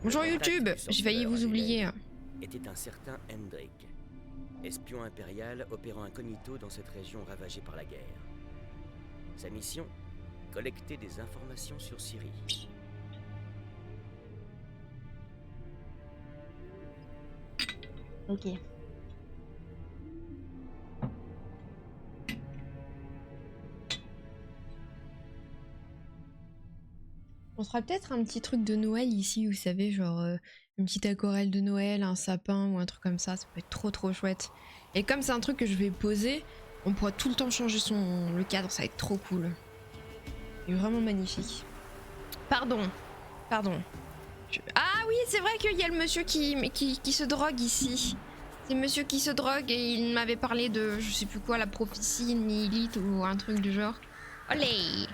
Bonjour YouTube, j'ai failli vous oublier. Était un certain Hendrik, espion impérial opérant incognito dans cette région ravagée par la guerre. Sa mission, collecter des informations sur Syrie. Ok. On fera peut-être un petit truc de Noël ici, vous savez, genre une petite aquarelle de Noël, un sapin ou un truc comme ça peut être trop chouette. Et comme c'est un truc que je vais poser, on pourra tout le temps changer le cadre, ça va être trop cool. Il est vraiment magnifique. Pardon. Ah oui, c'est vrai qu'il y a le monsieur qui se drogue ici. C'est monsieur qui se drogue et il m'avait parlé de, je sais plus quoi, la prophétie nihilite ou un truc du genre. Olé!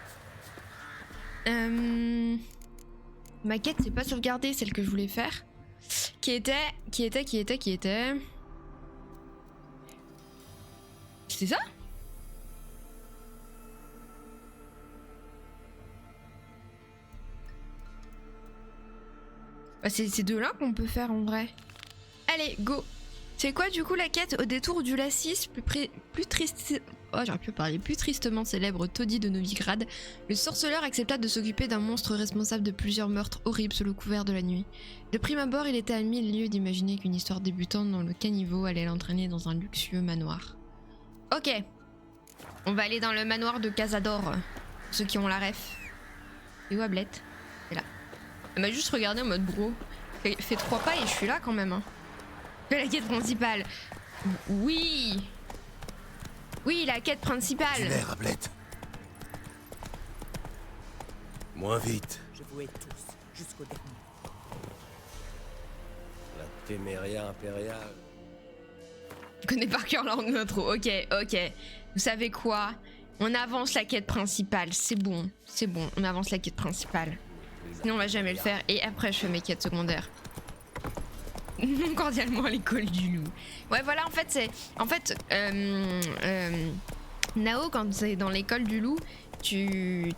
Ma quête c'est pas sauvegardée, celle que je voulais faire. Qui était. C'est ça? Bah c'est de là qu'on peut faire en vrai. Allez, go! C'est quoi du coup la quête au détour du Lassis, plus triste. Oh, j'aurais pu parler. Plus tristement célèbre taudis de Novigrad, le sorceleur accepta de s'occuper d'un monstre responsable de plusieurs meurtres horribles sous le couvert de la nuit. De prime abord, il était à mille lieues d'imaginer qu'une histoire débutante dans le caniveau allait l'entraîner dans un luxueux manoir. Ok, on va aller dans le manoir de Casador, pour ceux qui ont la ref. Et où Ablette? C'est là. Elle m'a juste regardé en mode bro. Fais 3 pas et je suis là quand même. Hein. Fais la quête principale. Oui. Oui, la quête principale. L'air, Ablette. Moins vite. Je vous hais tous, jusqu'au dernier. La téméria impériale. Je connais par cœur l'ordre d'intro. Ok. Vous savez quoi? On avance la quête principale. C'est bon. On avance la quête principale. Sinon, on va jamais le faire. Et après, je fais mes quêtes secondaires. Cordialement à l'école du loup. Ouais, voilà, en fait, c'est. En fait, Nao, quand c'est dans l'école du loup, tu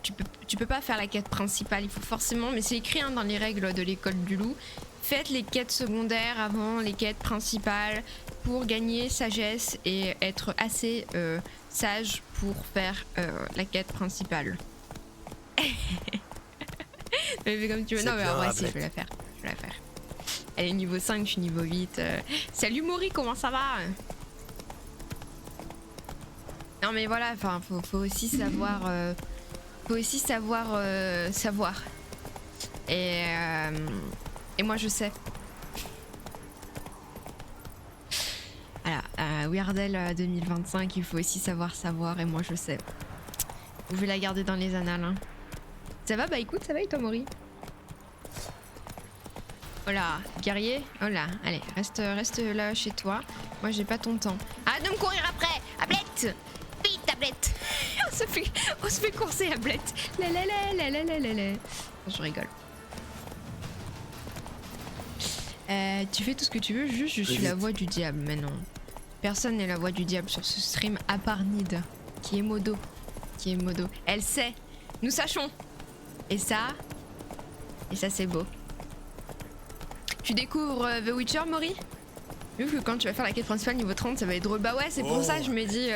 peux pas faire la quête principale. Il faut forcément. Mais c'est écrit hein, dans les règles de l'école du loup. Faites les quêtes secondaires avant les quêtes principales pour gagner sagesse et être assez sage pour faire la quête principale. Mais fais comme tu veux. Non, mais en vrai, si, je vais la faire. Elle est niveau 5, je suis niveau 8. Salut Maury, comment ça va? Non mais voilà, enfin, faut aussi savoir... savoir. Et moi je sais. Voilà, Weirdel 2025, il faut aussi savoir et moi je sais. Je vais la garder dans les annales. Hein. Ça va? Bah écoute, ça va et toi Maury? Voilà, guerrier. Voilà, allez, reste là chez toi. Moi, j'ai pas ton temps. Arrête de me courir après, Ablette. Vite, Ablette. on se fait courser, Ablette. La. Je rigole. Tu fais tout ce que tu veux, juste je suis la voix du diable maintenant. Personne n'est la voix du diable sur ce stream à part Nid, qui est modo. Elle sait. Nous sachons. Et ça c'est beau. Tu découvres The Witcher, Maury? Vu que quand tu vas faire la quête principale niveau 30, ça va être drôle. Bah ouais, c'est pour ça je me dis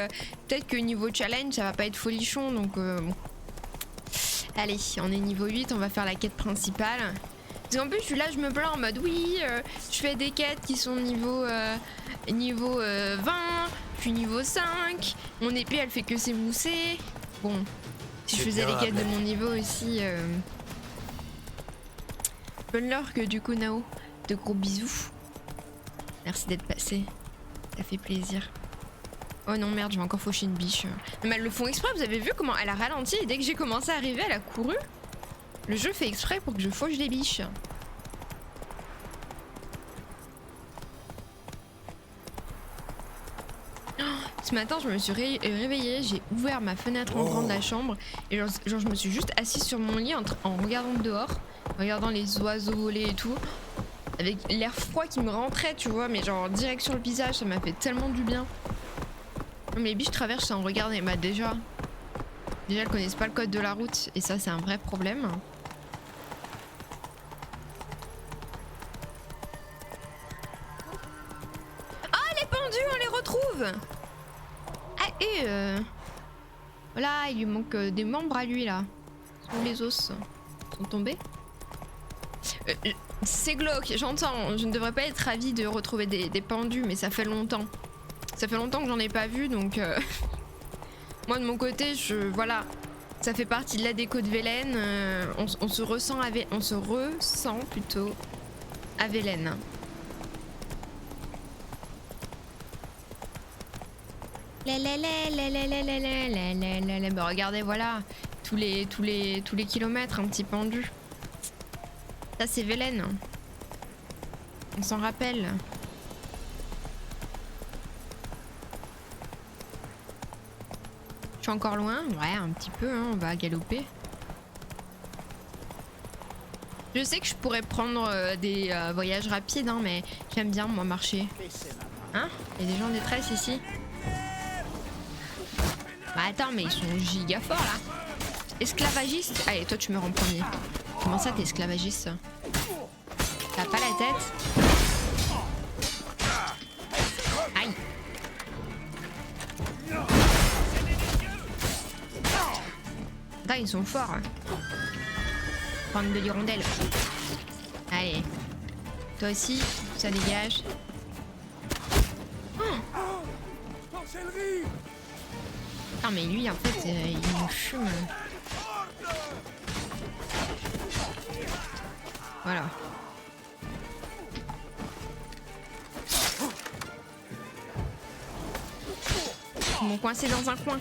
peut-être que niveau challenge, ça va pas être folichon, donc bon. Allez, on est niveau 8, on va faire la quête principale. Parce qu'en plus, là, je me plains en mode oui, je fais des quêtes qui sont niveau 20, je suis niveau 5, mon épée elle fait que s'émousser. Bon, si je faisais les quêtes de mon niveau aussi. Bonne lurk du coup, Nao. De gros bisous. Merci d'être passé. Ça fait plaisir. Oh non, merde, je vais encore faucher une biche. Mais elles le font exprès, vous avez vu comment elle a ralenti et dès que j'ai commencé à arriver, elle a couru. Le jeu fait exprès pour que je fauche des biches. Oh, ce matin, je me suis réveillée, j'ai ouvert ma fenêtre en grand de la chambre et genre je me suis juste assise sur mon lit en regardant dehors, en regardant les oiseaux voler et tout. Avec l'air froid qui me rentrait, tu vois, mais genre direct sur le visage, ça m'a fait tellement du bien. Mais les biches traversent sans regarder. Bah déjà, elles connaissent pas le code de la route et ça c'est un vrai problème. pendus, on les retrouve. Ah, et voilà, il lui manque des membres à lui là. Où les os sont tombés. C'est glauque, j'entends. Je ne devrais pas être ravie de retrouver des pendus, mais ça fait longtemps. Ça fait longtemps que j'en ai pas vu, donc... Moi de mon côté, voilà. Ça fait partie de la déco de Velen. On se ressent plutôt à Velen. Bah regardez, voilà, tous les kilomètres un petit pendu. Ça c'est Velen. On s'en rappelle. Je suis encore loin? Ouais, un petit peu, hein, on va galoper. Je sais que je pourrais prendre des voyages rapides, hein, mais j'aime bien moi marcher. Hein? Il y a des gens en détresse ici? Bah attends, mais ils sont giga forts là. Esclavagiste? Allez, toi tu me rends premier. Comment ça t'es esclavagiste? T'as pas la tête? Aïe. Attends, ils sont forts. Prendre de l'hirondelle. Allez. Toi aussi, ça dégage. Non mais lui en fait il me fume. Voilà. Ils m'ont coincé dans un coin.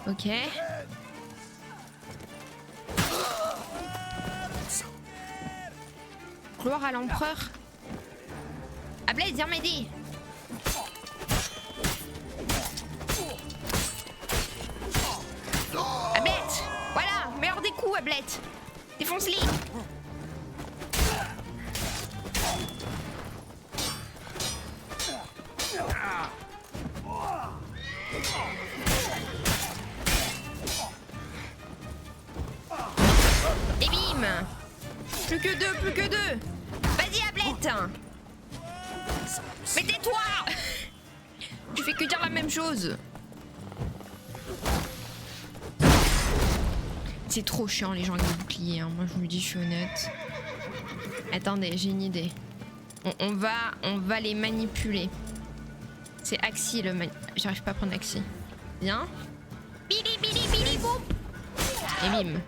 Ok. Gloire à l'empereur. Ablade, viens m'aider. Ablette, voilà, meilleur des coups, Ablette. Défonce-les. Et bim. Plus que deux, plus que deux. Vas-y, Ablette. Mais tais-toi. Tu fais que dire la même chose. C'est trop chiant les gens avec des boucliers, hein. Moi je vous le dis, je suis honnête. Attendez, j'ai une idée. On va les manipuler. C'est Axi le J'arrive pas à prendre Axi. Viens. Bili bili bili boum. Et bim.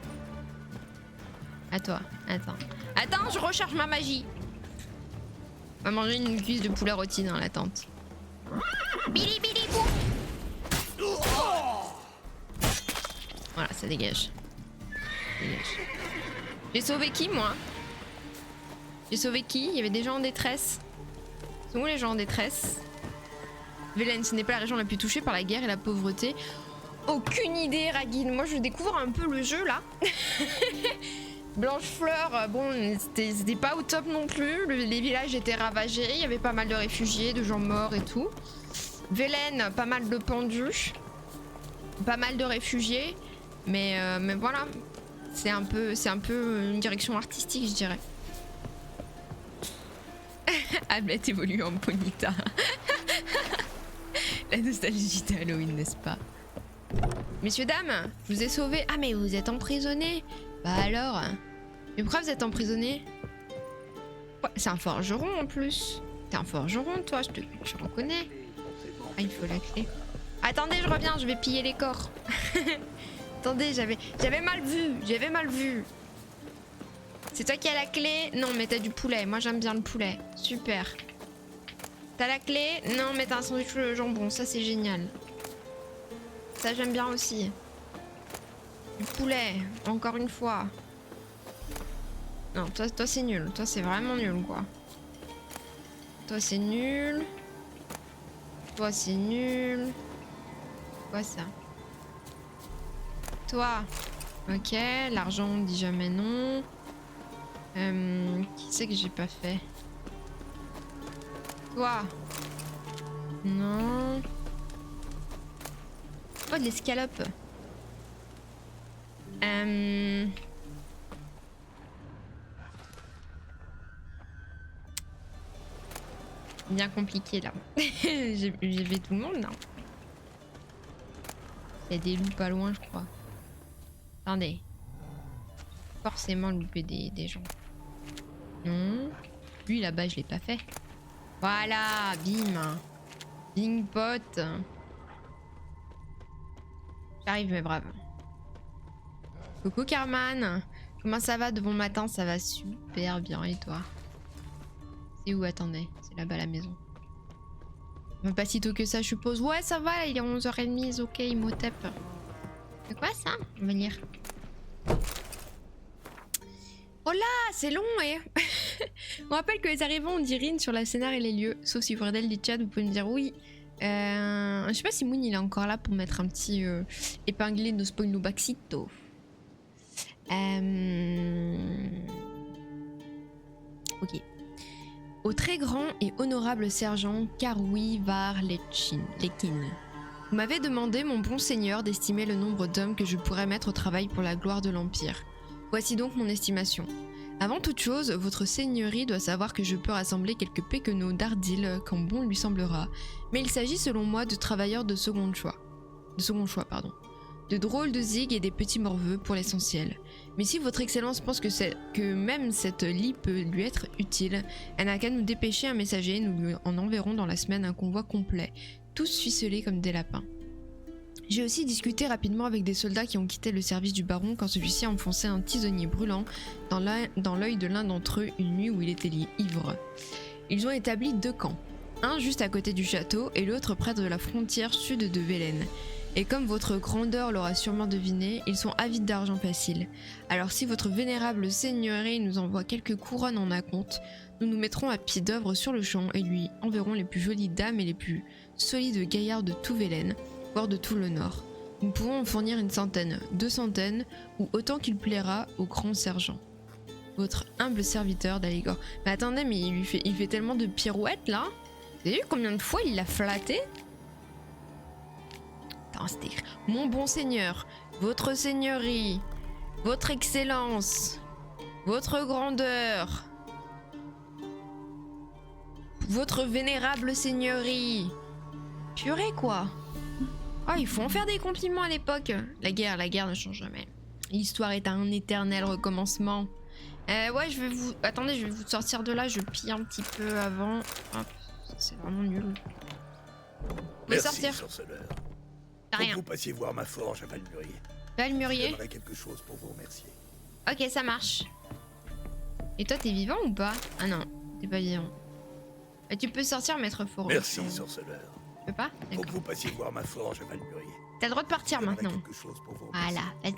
À toi. Attends. Attends, je recharge ma magie. On va manger une cuisse de poulet rôti dans la tente. Bili bili boum. Voilà, ça dégage. J'ai sauvé qui, moi? J'ai sauvé qui? Il y avait des gens en détresse. Sont où les gens en détresse? Velen, ce n'est pas la région la plus touchée par la guerre et la pauvreté. Aucune idée, Ragin. Moi, je découvre un peu le jeu, là. Blanchefleur, bon, c'était pas au top non plus. Les villages étaient ravagés. Il y avait pas mal de réfugiés, de gens morts et tout. Velen, pas mal de pendus. Pas mal de réfugiés. Mais voilà. C'est un peu une direction artistique, je dirais. Ablette évolue en Ponyta. La nostalgie de Halloween, n'est-ce pas? Messieurs, dames, je vous ai sauvés. Ah, mais vous êtes emprisonnés. Bah alors? Mais pourquoi vous êtes emprisonnés? Ouais, c'est un forgeron en plus. T'es un forgeron, toi, je reconnais. Ah, il faut la clé. Attendez, je reviens, je vais piller les corps. Attendez, j'avais mal vu. C'est toi qui as la clé? Non, mais t'as du poulet. Moi, j'aime bien le poulet. Super. T'as la clé? Non, mais t'as un sandwich de jambon. Ça, c'est génial. Ça, j'aime bien aussi. Du poulet, encore une fois. Non, toi c'est nul. Toi, c'est vraiment nul, quoi. Toi, c'est nul. Toi, c'est nul. Quoi, ça? Toi. Ok, l'argent, on dit jamais non. Qui c'est que j'ai pas fait? Toi. Non. Oh, de l'escalope. Bien compliqué là. J'ai fait tout le monde là. Il y a des loups pas loin, je crois. Attendez. Forcément louper des gens. Non. Lui là-bas, je l'ai pas fait. Voilà, bim. Bing pot. J'arrive mes braves. Coucou Carman. Comment ça va de bon matin? Ça va super bien et toi? C'est où? Attendez, c'est là-bas la maison. Pas si tôt que ça je suppose. Ouais ça va, il est 11h30, ok, Imhotep. C'est quoi ça? On va lire. Oh là, c'est long et... On rappelle que les arrivants ont dit Rin sur la scénar et les lieux. Sauf si Fredel dit chat, vous pouvez me dire oui. Je sais pas si Moon il est encore là pour mettre un petit épinglé no spoil no baxito. Ok. Au très grand et honorable sergent Karoui Var Lekin. Vous m'avez demandé, mon bon seigneur, d'estimer le nombre d'hommes que je pourrais mettre au travail pour la gloire de l'Empire. Voici donc mon estimation. Avant toute chose, votre seigneurie doit savoir que je peux rassembler quelques péquenots d'Ardil quand bon lui semblera, mais il s'agit selon moi de travailleurs de second choix. De drôles de zigs et des petits morveux pour l'essentiel. Mais si votre excellence pense que même cette lie peut lui être utile, elle n'a qu'à nous dépêcher un messager, nous lui en enverrons dans la semaine un convoi complet, tous ficelés comme des lapins. J'ai aussi discuté rapidement avec des soldats qui ont quitté le service du baron quand celui-ci a enfoncé un tisonnier brûlant dans l'œil de l'un d'entre eux une nuit où il était ivre. Ils ont établi 2 camps, un juste à côté du château et l'autre près de la frontière sud de Velen. Et comme votre grandeur l'aura sûrement deviné, ils sont avides d'argent facile. Alors si votre vénérable seigneurie nous envoie quelques couronnes en acompte, nous nous mettrons à pied d'œuvre sur le champ et lui enverrons les plus jolies dames et les plus solides gaillards de tout Velen, voire de tout le nord. Nous pourrons en fournir 100, 200 ou autant qu'il plaira au grand sergent. Votre humble serviteur d'Alégor. Mais attendez, mais il fait tellement de pirouettes là. Vous avez vu combien de fois il l'a flatté? Mon bon seigneur, votre seigneurie, votre excellence, votre grandeur, votre vénérable seigneurie. Purée quoi. Oh, il faut en faire des compliments à l'époque. La guerre ne change jamais. L'histoire est un éternel recommencement. Ouais, je vais vous... Attendez, je vais vous sortir de là, je pille un petit peu avant. Hop, c'est vraiment nul. Vous pouvez sortir. Faut que vous passiez voir ma forge à Valmurier. Valmurier. J'aimerais quelque chose pour vous remercier. Ok, ça marche. Et toi, t'es vivant ou pas? Ah non, t'es pas vivant. Tu peux sortir, maître Foro. Merci, sorceleur. Tu peux pas? Faut que vous passiez voir ma forge à Valmurier. T'as le droit de partir maintenant. Quelque chose pour vous remercier. Voilà, vas-y.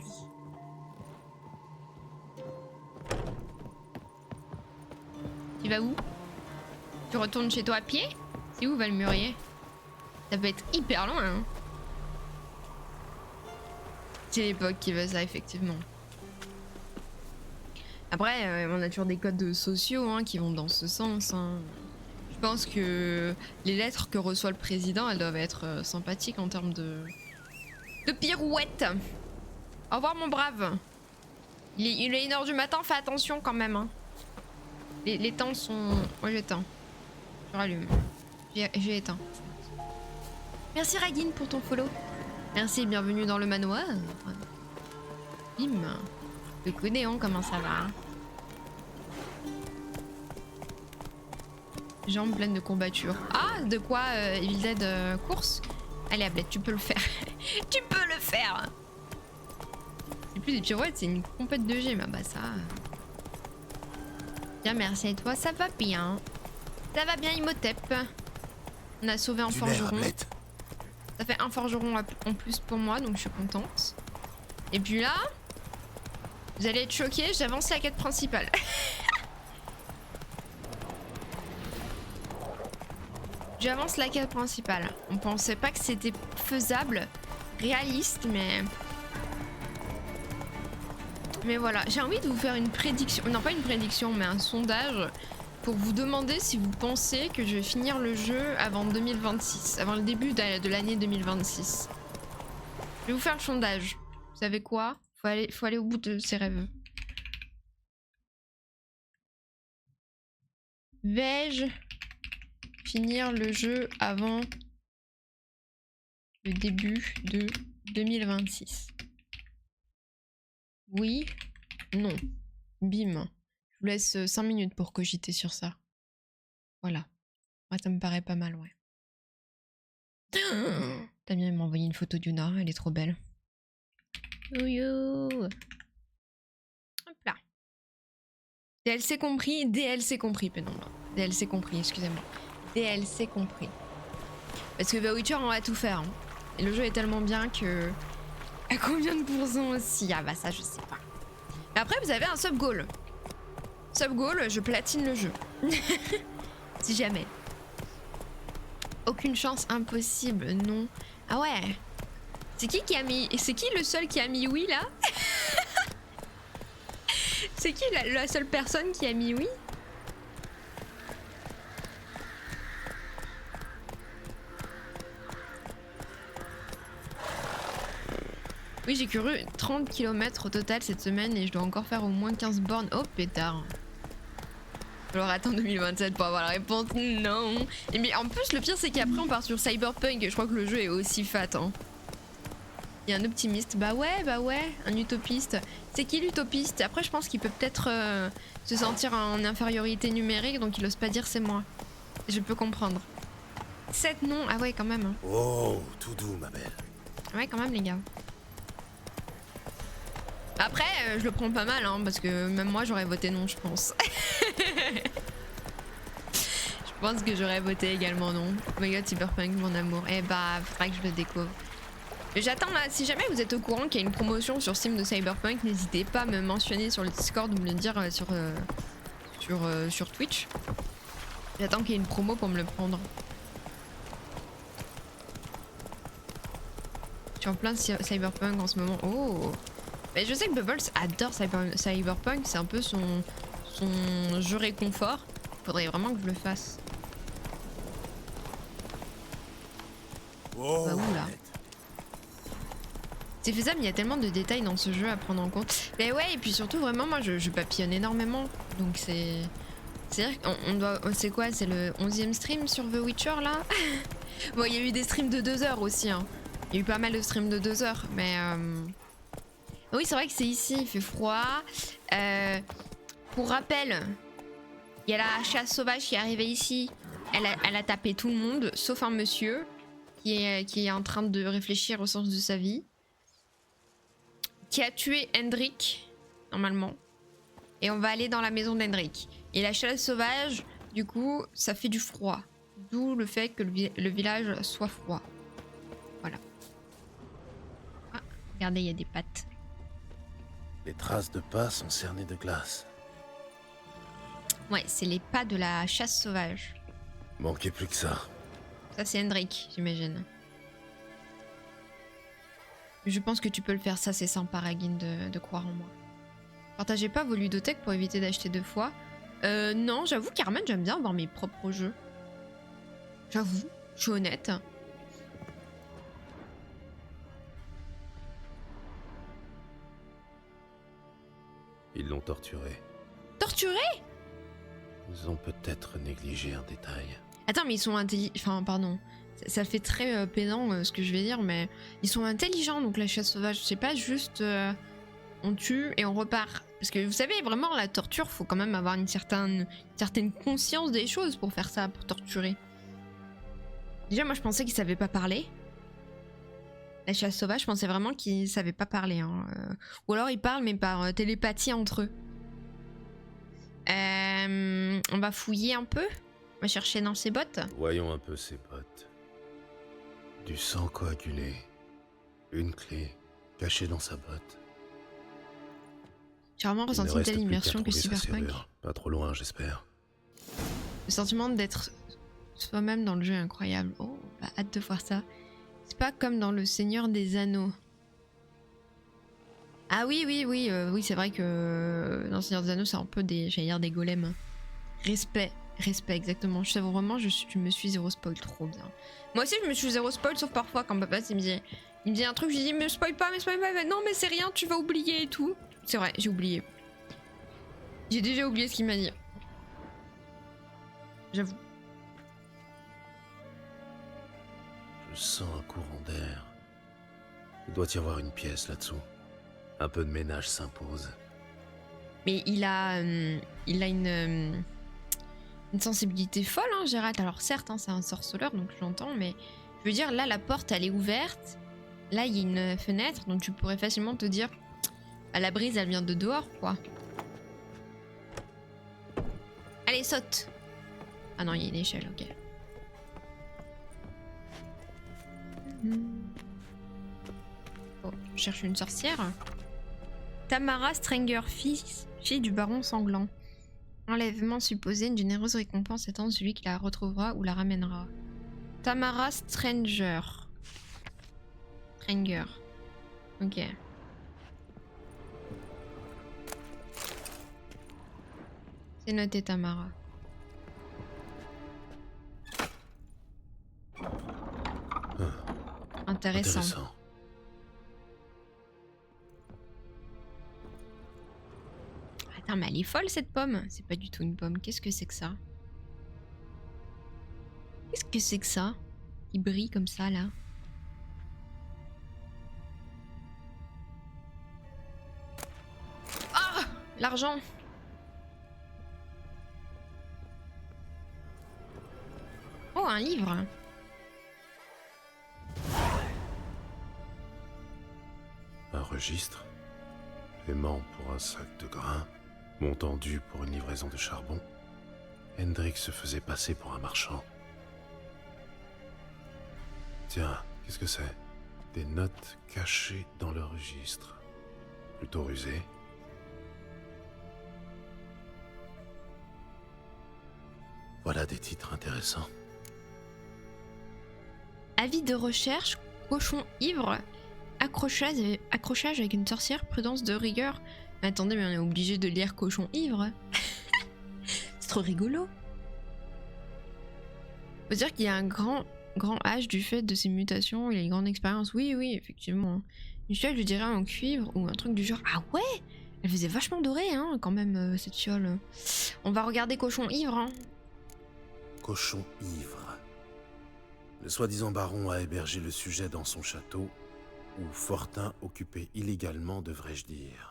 Tu vas où? Tu retournes chez toi à pied? C'est où Valmurier? Ça peut être hyper loin, hein. C'est l'époque qui veut ça, effectivement. Après, on a toujours des codes sociaux hein, qui vont dans ce sens. Hein. Je pense que les lettres que reçoit le président, elles doivent être sympathiques en termes de pirouette. Au revoir, mon brave. Il est 1h du matin, fais attention quand même. Hein. Les temps sont... Moi, j'éteins. Je rallume. J'ai éteint. Merci, Ragin, pour ton follow. Merci, bienvenue dans le manoir. Bim. Le Codéon, comment ça va? Jambes pleines de courbatures. Ah, de quoi Evil Dead course? Allez, Ablette, tu peux le faire. Tu peux le faire. C'est plus des pirouettes, c'est une compète de G, mais bah ça... Bien, merci à toi, ça va bien. Ça va bien, Imhotep. On a sauvé un forgeron. Ça fait un forgeron en plus pour moi, donc je suis contente. Et puis là, vous allez être choqués, j'avance la quête principale. J'avance la quête principale. On pensait pas que c'était faisable, réaliste, mais... Mais voilà, j'ai envie de vous faire une prédiction, non pas une prédiction, mais un sondage pour vous demander si vous pensez que je vais finir le jeu avant 2026, avant le début de l'année 2026. Je vais vous faire le sondage. Vous savez quoi? Faut aller au bout de ses rêves. Vais-je finir le jeu avant le début de 2026. Oui, non. Bim. Je vous laisse 5 minutes pour cogiter sur ça. Voilà. Moi, ça me paraît pas mal, ouais. Damien m'a envoyé une photo d'Yuna, elle est trop belle. Yo. Hop là. DLC compris, DLC compris, pénombre. DLC compris, excusez-moi. DLC compris. Parce que The Witcher, on va tout faire. Hein. Et le jeu est tellement bien que... À combien de pourcents aussi? Ah bah ça, je sais pas. Mais après, vous avez un sub-goal. Sub-goal, je platine le jeu. Si jamais. Aucune chance, impossible, non. Ah ouais. C'est qui a mis... C'est qui le seul qui a mis oui, là? C'est qui la seule personne qui a mis oui? Oui, j'ai couru 30 km au total cette semaine et je dois encore faire au moins 15 bornes. Oh pétard. Alors attends 2027 pour avoir la réponse. Non. Et mais en plus le pire c'est qu'après on part sur Cyberpunk et je crois que le jeu est aussi fat. Hein. Il y a un optimiste. Bah ouais, un utopiste. C'est qui l'utopiste? Après je pense qu'il peut peut-être se sentir en infériorité numérique donc il ose pas dire c'est moi. Je peux comprendre. 7 non. Ah ouais quand même. Hein. Oh, tout doux ma belle. Ouais quand même les gars. Après, je le prends pas mal, hein, parce que même moi j'aurais voté non, je pense. Je pense que j'aurais voté également non. Oh my god, Cyberpunk, mon amour. Eh bah, faudra que je le découvre. J'attends là, si jamais vous êtes au courant qu'il y a une promotion sur Steam de Cyberpunk, n'hésitez pas à me mentionner sur le Discord ou me le dire sur Twitch. J'attends qu'il y ait une promo pour me le prendre. Je suis en plein Cyberpunk en ce moment. Oh! Mais je sais que Bubbles adore Cyberpunk, c'est un peu son jeu réconfort. Faudrait vraiment que je le fasse. Oh, bah où là? C'est faisable, il y a tellement de détails dans ce jeu à prendre en compte. Mais ouais, et puis surtout vraiment moi je papillonne énormément. Donc c'est-à-dire qu'on doit... C'est quoi? C'est le 11e stream sur The Witcher là? Bon, il y a eu des streams de 2 heures aussi. Hein. Il y a eu pas mal de streams de 2 heures, mais... Oui, c'est vrai que c'est ici, il fait froid. Pour rappel, il y a la chasse sauvage qui est arrivée ici. Elle a tapé tout le monde, sauf un monsieur qui est en train de réfléchir au sens de sa vie. Qui a tué Hendrik, normalement. Et on va aller dans la maison d'Hendrik. Et la chasse sauvage, du coup, ça fait du froid. D'où le fait que le village soit froid. Voilà. Ah, regardez, il y a des pattes. Les traces de pas sont cernées de glace. Ouais, c'est les pas de la chasse sauvage. Manquait plus que ça. Ça, c'est Hendrik, j'imagine. Je pense que tu peux le faire, ça c'est sympa, Ragin, de croire en moi. Partagez pas vos ludothèques pour éviter d'acheter 2 fois. Non, j'avoue, Carmen, j'aime bien avoir mes propres jeux. J'avoue, je suis honnête. Ils l'ont torturé. Torturé? Ils ont peut-être négligé un détail. Attends, mais ils sont intelligents. Enfin, pardon. Ça fait très pédant ce que je vais dire, mais ils sont intelligents, donc la chasse sauvage. C'est pas juste on tue et on repart. Parce que vous savez, vraiment, la torture, faut quand même avoir une certaine conscience des choses pour faire ça, pour torturer. Déjà, moi, je pensais qu'ils savaient pas parler. La chasse sauvage, je pensais vraiment qu'ils savaient pas parler. Hein. Ou alors ils parlent, mais par télépathie entre eux. On va fouiller un peu. On va chercher dans ses bottes. Voyons un peu ses bottes. Du sang coagulé. Une clé cachée dans sa botte. J'ai vraiment ressenti une telle immersion que Cyberpunk. Pas trop loin, j'espère. Le sentiment d'être soi-même dans le jeu est incroyable. Oh, bah, hâte de voir ça. C'est pas comme dans Le Seigneur des Anneaux. Ah oui, oui, c'est vrai que dans Le Seigneur des Anneaux, c'est un peu des, j'allais dire, des golems. Respect, exactement. Je sais vraiment, je me suis zéro spoil trop bien. Moi aussi, je me suis zéro spoil, sauf parfois quand papa il me dit un truc, je lui dis, mais spoil pas, non, mais c'est rien, tu vas oublier et tout. C'est vrai, j'ai oublié. J'ai déjà oublié ce qu'il m'a dit. J'avoue. Je sens un courant d'air. Il doit y avoir une pièce là-dessous. Un peu de ménage s'impose. Mais il a une sensibilité folle, hein, Gérald. Alors certes, hein, c'est un sorceleur, donc j'entends, mais je veux dire, là, la porte, elle est ouverte. Là, il y a une fenêtre, donc tu pourrais facilement te dire, ah, la brise, elle vient de dehors, quoi. Allez, saute. Ah non, il y a une échelle, ok. Oh, je cherche une sorcière. Tamara Stranger, fille du baron sanglant. Enlèvement supposé, une généreuse récompense attend celui qui la retrouvera ou la ramènera. Tamara Stranger. Stranger. Ok. C'est noté, Tamara. Intéressant. Attends, mais elle est folle cette pomme. C'est pas du tout une pomme. Qu'est-ce que c'est que ça? Qu'est-ce que c'est que ça? Qui brille comme ça là. Ah! L'argent! Oh, un livre! Un registre. Paiement pour un sac de grains. Montant dû pour une livraison de charbon. Hendrik se faisait passer pour un marchand. Tiens, qu'est-ce que c'est? Des notes cachées dans le registre. Plutôt rusé. Voilà des titres intéressants. Avis de recherche, cochon ivre, accrochage avec une sorcière, prudence de rigueur. Mais attendez, mais on est obligé de lire cochon ivre. C'est trop rigolo. Faut dire qu'il y a un grand âge du fait de ses mutations, il a une grande expérience. Oui, oui, effectivement. Une fiole, je dirais en cuivre ou un truc du genre. Ah ouais, elle faisait vachement dorée, hein, quand même, cette fiole. On va regarder cochon ivre, hein. Cochon ivre. Le soi-disant baron a hébergé le sujet dans son château, où Fortin occupé illégalement, devrais-je dire.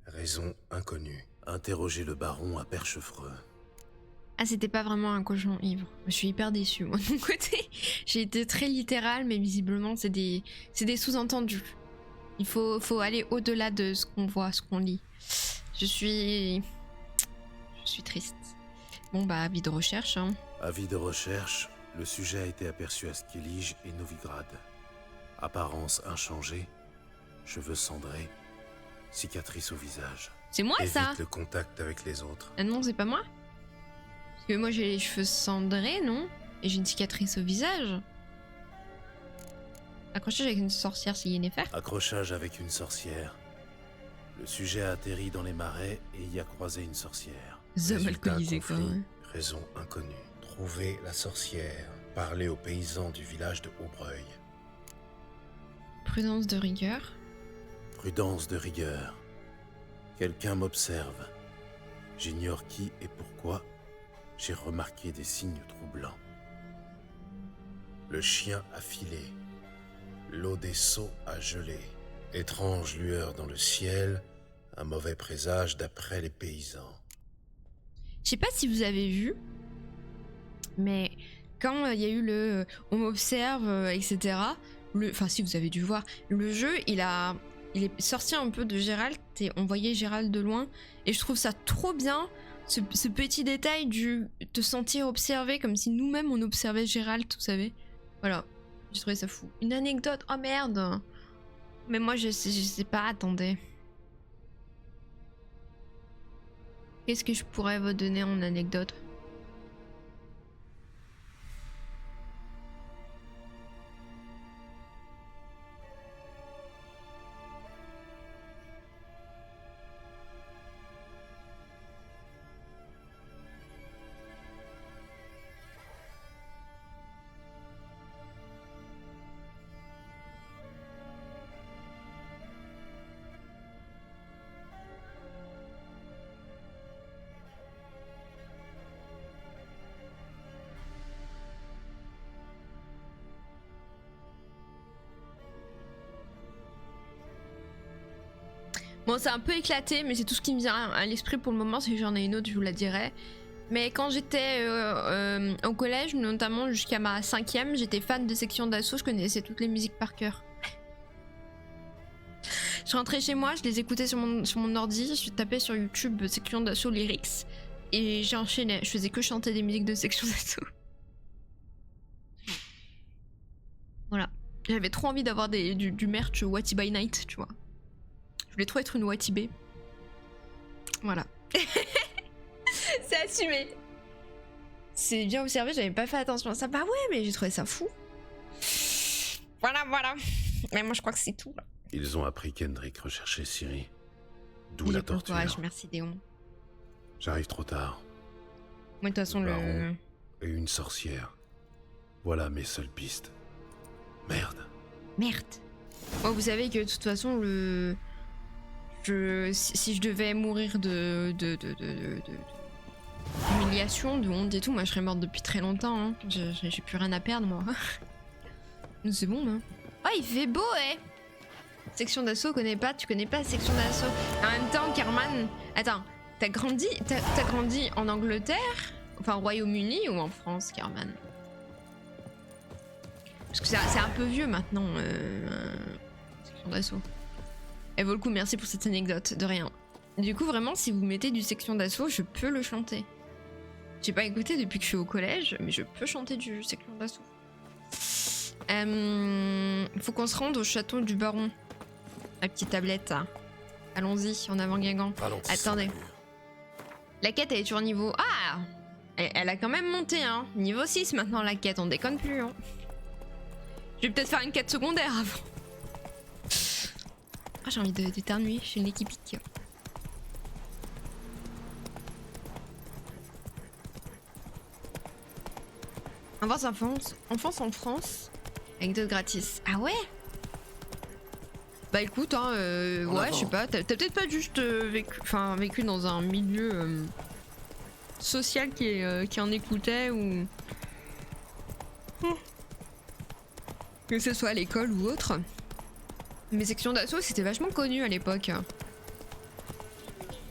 Raison inconnue. Interroger le baron à Perchefreux. Ah, c'était pas vraiment un cochon ivre. Je suis hyper déçue, moi, de mon côté. J'ai été très littérale, mais visiblement, c'est des sous-entendus. Il faut aller au-delà de ce qu'on voit, ce qu'on lit. Je suis triste. Bon, bah, avis de recherche, hein. Avis de recherche, le sujet a été aperçu à Skellige et Novigrad. Apparence inchangée, cheveux cendrés, cicatrice au visage. C'est moi, ça? Évite le contact avec les autres. Ah non, c'est pas moi? Parce que moi, j'ai les cheveux cendrés, non? Et j'ai une cicatrice au visage. Accrochage avec une sorcière, c'est Yennefer. Accrochage avec une sorcière. Le sujet a atterri dans les marais et y a croisé une sorcière. Zombie Résultat, alcoolisé, quoi. conflit, Ouais. Raison inconnue. Trouver la sorcière. Parler aux paysans du village de Aubreuil. Prudence de rigueur. Prudence de rigueur. Quelqu'un m'observe. J'ignore qui et pourquoi. J'ai remarqué des signes troublants. Le chien a filé. L'eau des seaux a gelé. Étrange lueur dans le ciel. Un mauvais présage d'après les paysans. Je sais pas si vous avez vu, mais quand il y a eu le on m'observe, etc. Enfin, si vous avez dû voir, le jeu, il est sorti un peu de Gérald et on voyait Gérald de loin. Et je trouve ça trop bien, ce petit détail du te sentir observé, comme si nous-mêmes on observait Gérald, vous savez. Voilà, j'ai trouvé ça fou. Une anecdote, oh merde! Mais moi je sais pas, attendez. Qu'est-ce que je pourrais vous donner en anecdote? Bon, c'est un peu éclaté, mais c'est tout ce qui me vient à l'esprit pour le moment. Si j'en ai une autre, je vous la dirai. Mais quand j'étais au collège, notamment jusqu'à ma 5e, j'étais fan de Section d'Assaut, je connaissais toutes les musiques par cœur. Je rentrais chez moi, je les écoutais sur mon ordi, je tapais sur YouTube Section d'Assaut lyrics et j'enchaînais, je faisais que chanter des musiques de Section d'Assaut. Voilà, j'avais trop envie d'avoir du merch Watty by Night, tu vois. Je voulais trop être une Watty B. Voilà. C'est assumé. C'est bien observé, j'avais pas fait attention à ça. Bah ouais, mais j'ai trouvé ça fou. Voilà, voilà. Mais moi je crois que c'est tout. Ils ont appris qu'Hendrik recherchait Ciri. D'où la torture. Courage, merci Déon. J'arrive trop tard. Moi de toute façon le baron et une sorcière. Voilà mes seules pistes. Merde. Merde. Moi vous savez que de toute façon si je devais mourir d'humiliation, de honte et tout, moi je serais morte depuis très longtemps. Hein. J'ai plus rien à perdre moi. C'est bon, hein. Oh, il fait beau, eh. Section d'assaut, tu connais pas Section d'assaut. En même temps, Carman, attends, t'as grandi en Angleterre, enfin au Royaume-Uni ou en France, Carman? Parce que c'est un peu vieux maintenant, Section d'assaut. Elle vaut le coup, merci pour cette anecdote, de rien. Du coup, vraiment, si vous mettez du Section d'assaut, je peux le chanter. J'ai pas écouté depuis que je suis au collège, mais je peux chanter du Section d'assaut. Faut qu'on se rende au château du baron. La petite tablette. Allons-y, en avant Guingamp. Attendez. La quête, elle est toujours niveau... Ah, elle a quand même monté, hein. Niveau 6 maintenant, la quête, on déconne plus, hein. Je vais peut-être faire une quête secondaire avant. Ah, j'ai envie d'éternuer chez l'équipique. Enfance en France. Anecdote gratis. Ah ouais? Bah écoute, hein, ouais, je sais pas, t'as peut-être pas juste vécu dans un milieu social qui en écoutait ou... Que ce soit à l'école ou autre. Mais Section d'assaut, c'était vachement connu à l'époque.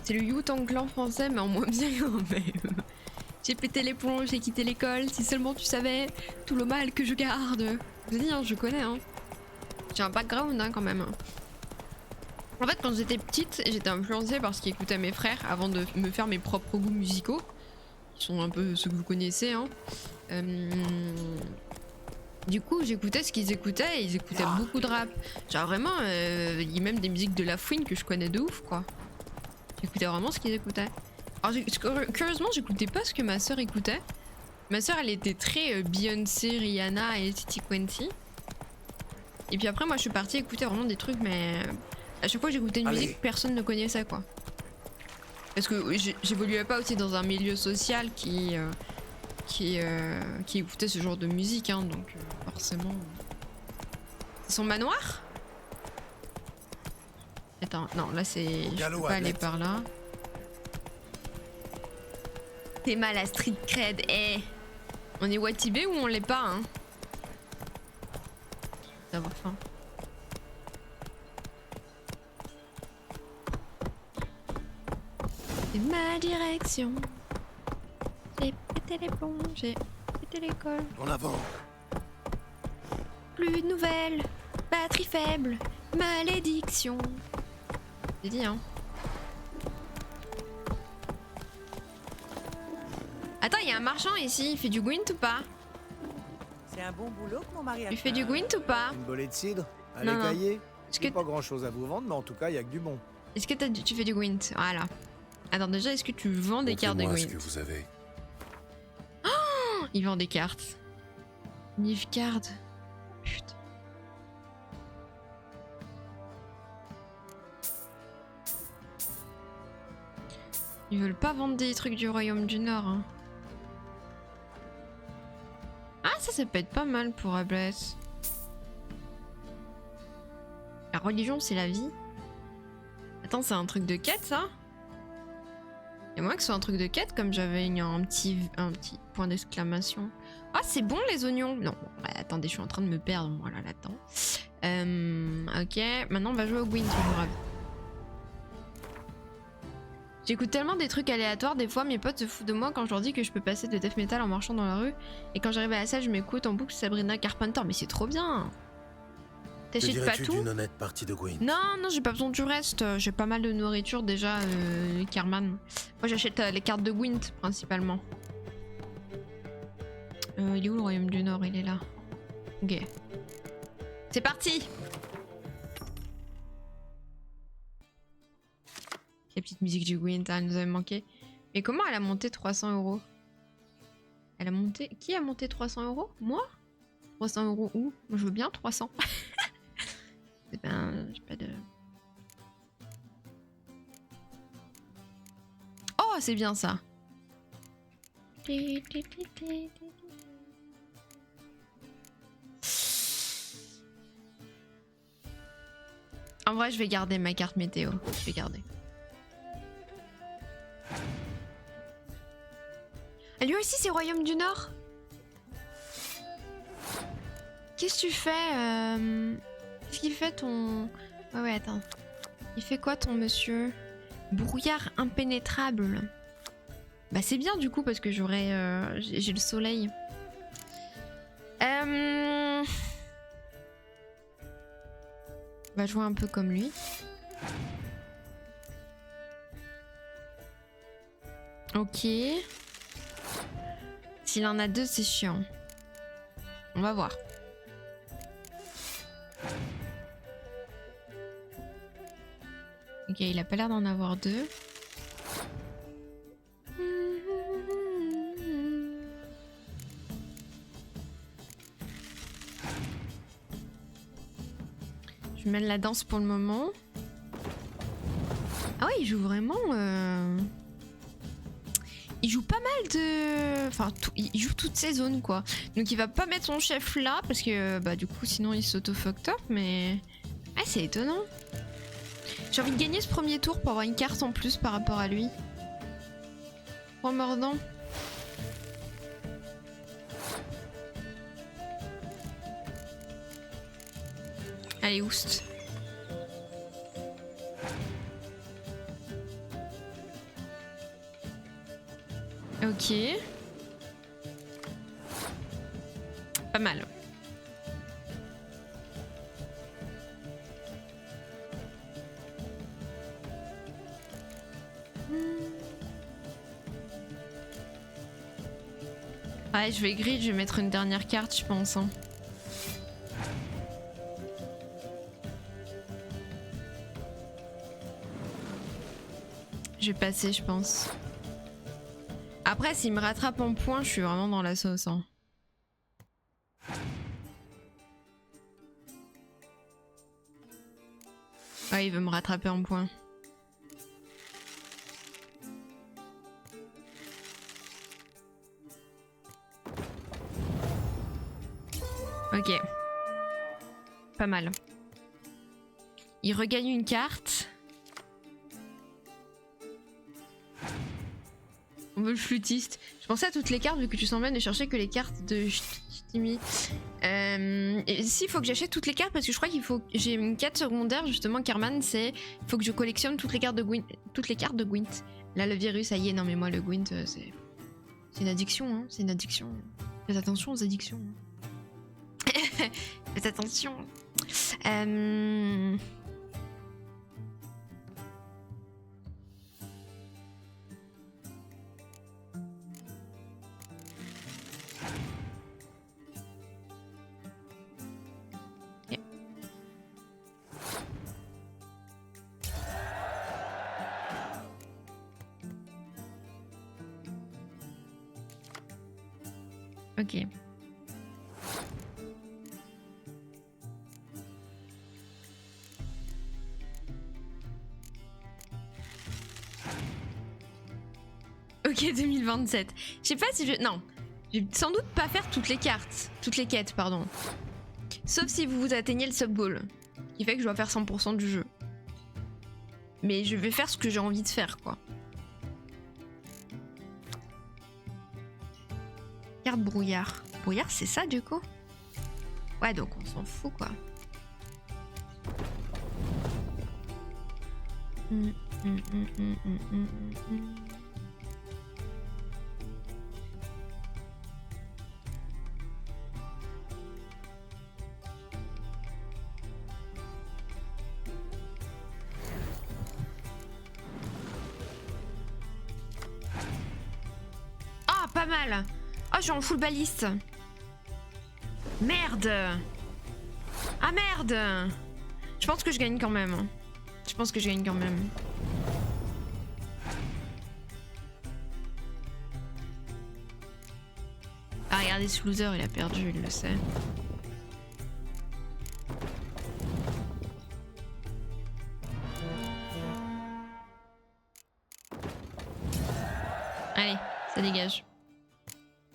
C'est le Wu-Tang Clan français, mais en moins bien quand même. J'ai pété les plombs, j'ai quitté l'école, si seulement tu savais tout le mal que je garde. Je dis, hein, je connais, hein. J'ai un background, hein, quand même. En fait, quand j'étais petite, j'étais influencée par ce qu'écoutaient mes frères avant de me faire mes propres goûts musicaux. Qui sont un peu ceux que vous connaissez, hein. Du coup, j'écoutais ce qu'ils écoutaient et ils écoutaient beaucoup de rap. Genre vraiment, il y a même des musiques de La Fouine que je connais de ouf, quoi. J'écoutais vraiment ce qu'ils écoutaient. Alors, curieusement, j'écoutais pas ce que ma sœur écoutait. Ma sœur, elle était très Beyoncé, Rihanna et Titi Quenty. Et puis après, moi, je suis partie écouter vraiment des trucs, mais à chaque fois que j'écoutais une musique, personne ne connaissait, quoi. Parce que j'évoluais pas aussi dans un milieu social qui écoutait ce genre de musique, hein, donc forcément. C'est son manoir? Attends, non, là c'est. Je peux pas aller par là. T'es mal à Street Cred, eh. On est Watty B ou on l'est pas, hein? D'avoir faim. C'est ma direction. J'ai pété les plombs, j'ai pété l'école. En avant. Plus de nouvelles, batterie faible, malédiction. J'ai dit, hein. Attends, il y a un marchand ici, il fait du gwent ou pas? C'est un bon boulot que mon mari a Il fait du gwent ou pas? Une bolée de cidre. Un Non, lait non. caillé. Est-ce Il n'y que, a pas grand chose à vous vendre, mais en tout cas, il n'y a que du bon. est-ce que tu fais du gwent? Voilà. Attends, déjà, est-ce que tu vends des cartes de Montrez-moi ce gwent? que vous avez. Il vend des cartes. Nilfgaard. Putain. Ils veulent pas vendre des trucs du Royaume du Nord, hein. Ah, ça peut être pas mal pour Ablès. La religion, c'est la vie. Attends, c'est un truc de quête, ça? Et moi que ce soit un truc de quête, comme j'avais un petit point d'exclamation. Ah, c'est bon les oignons. Non, bon, ouais, attendez, je suis en train de me perdre, moi, là-dedans. Ok, maintenant on va jouer au Gwent, c'est grave. J'écoute tellement des trucs aléatoires, des fois mes potes se foutent de moi quand je leur dis que je peux passer de death metal en marchant dans la rue. Et quand j'arrive à la salle, je m'écoute en boucle Sabrina Carpenter, mais c'est trop bien. Que T'achètes pas dirais-tu tout? d'une honnête partie de Gwyn? Non, j'ai pas besoin du reste. J'ai pas mal de nourriture déjà, Kerman. Moi j'achète les cartes de Gwent principalement. Il est où le royaume du Nord? Il est là. Ok. C'est parti! La petite musique du Gwent, elle nous avait manqué. Mais comment elle a monté 300 €? Elle a monté... Qui a monté 300 €? Moi? 300 € où? Moi je veux bien 300. Ben, j'ai pas de... Oh, c'est bien ça. En vrai, je vais garder ma carte météo. Je vais garder. Et lui aussi, c'est Royaume du Nord. Qu'est-ce que tu fais Qu'est-ce qu'il fait ton... Ouais, attends. Il fait quoi ton monsieur? Brouillard impénétrable. Bah c'est bien du coup parce que j'aurai... j'ai le soleil. On va jouer un peu comme lui. Ok. S'il en a deux, c'est chiant. On va voir. Ok, il a pas l'air d'en avoir deux. Je mène la danse pour le moment. Ah ouais, il joue vraiment... Il joue pas mal de... Enfin, il joue toutes ses zones, quoi. Donc il va pas mettre son chef là, parce que bah du coup, sinon il s'auto-fucked up, mais... Ah, c'est étonnant. J'ai envie de gagner ce premier tour pour avoir une carte en plus par rapport à lui. Point mordant. Allez, oust. Ok. Pas mal. Ouais, je vais grid, je vais mettre une dernière carte, je pense. Hein. Je vais passer, je pense. Après, s'il me rattrape en points, je suis vraiment dans la sauce. Hein. Ouais, il veut me rattraper en points. Ok. Pas mal. Il regagne une carte. On veut le flûtiste. Je pensais à toutes les cartes vu que tu s'emmènes et chercher que les cartes de Timmy. Et si, il faut que j'achète toutes les cartes parce que je crois qu'il faut. J'ai une quête secondaire justement, Kerman, c'est. Il faut que je collectionne toutes les cartes de Gwent. Toutes les cartes de Gwent. Là, le virus, ça y est, non mais moi, le Gwent, c'est. C'est une addiction, hein. C'est une addiction. Faites attention aux addictions. Faites attention. Ok. Ok, 2027. Je sais pas si je... Non. Je vais sans doute pas faire toutes les cartes. Toutes les quêtes, pardon. Sauf si vous atteignez le sub-goal. Qui fait que je dois faire 100% du jeu. Mais je vais faire ce que j'ai envie de faire, quoi. Carte brouillard. Brouillard, c'est ça, du coup? Ouais, donc on s'en fout, quoi. Ah, pas mal. Ah, je suis en full baliste. Merde. Ah merde. Je pense que je gagne quand même. Je pense que je gagne quand même. Ah, regardez ce loser, il a perdu, il le sait. Allez, ça dégage.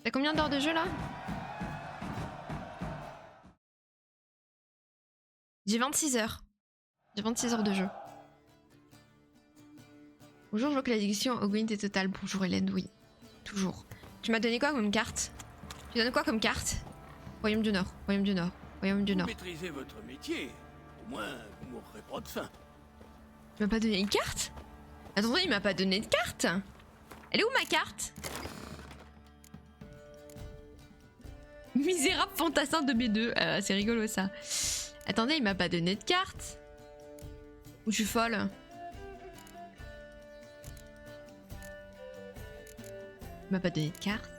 T'as combien d'heures de jeu là? J'ai 26 heures. J'ai 26 heures de jeu. Bonjour, je vois que l'addiction au Gwent est totale. Bonjour Hélène, oui. Toujours. Tu m'as donné quoi comme carte? Tu donnes quoi comme carte? Royaume du Nord, Royaume du Nord, Royaume du Vous Nord. maîtrisez votre métier. Au moins, vous mourrez pas de faim. Tu m'as pas donné une carte? Attendez, il m'a pas donné de carte. Elle est où ma carte? Misérable fantassin de B2. C'est rigolo ça. Attendez, il m'a pas donné de carte. Ou je suis folle? Il m'a pas donné de carte.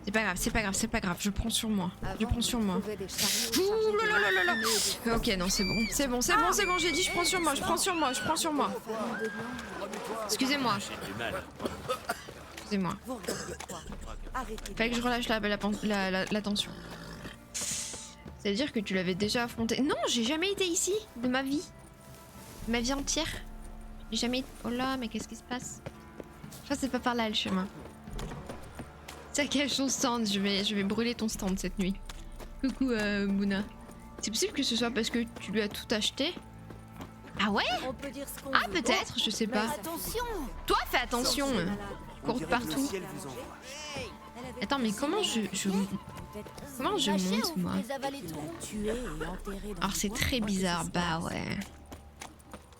C'est pas grave, c'est pas grave, c'est pas grave. Je prends sur moi. Je prends sur moi. Ouh là là là là là. Ok, non, c'est bon. C'est bon, c'est bon, c'est bon. J'ai dit je prends sur moi, je prends sur moi, je prends sur moi. Excusez-moi. Excusez-moi. Fallait que je relâche la tension. C'est-à-dire que tu l'avais déjà affronté. Non, j'ai jamais été ici de ma vie. De ma vie entière. J'ai jamais... Oh là, mais qu'est-ce qui se passe? Je crois que c'est pas par là le chemin. Saccage ton stand, je vais brûler ton stand cette nuit. Coucou Mouna. C'est possible que ce soit parce que tu lui as tout acheté? Ah ouais? Ah peut-être, je sais pas. Attention! Toi fais attention. Cours partout. Attends mais comment je monte moi? Alors c'est très bizarre, bah ouais.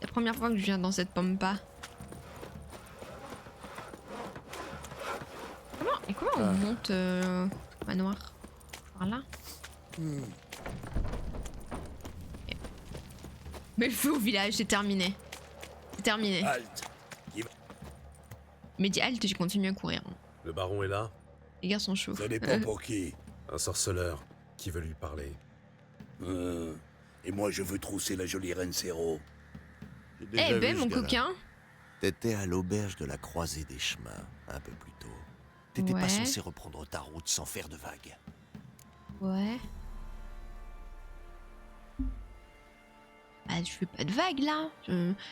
La première fois que je viens dans cette pampa. Comment on monte au manoir? Par là? Mais le feu au village, c'est terminé. C'est terminé. Halte. Mais dis halte, je continue à courir. Le baron est là? Les gars sont chauds. Ça dépend pour qui. Un sorceleur qui veut lui parler. Et moi, je veux trousser la jolie reine Céro. Eh ben mon coquin. T'étais à l'auberge de la croisée des chemins, un peu plus tôt. T'étais pas Ouais. censé reprendre ta route sans faire de vagues. Ouais. Bah je fais pas de vagues là.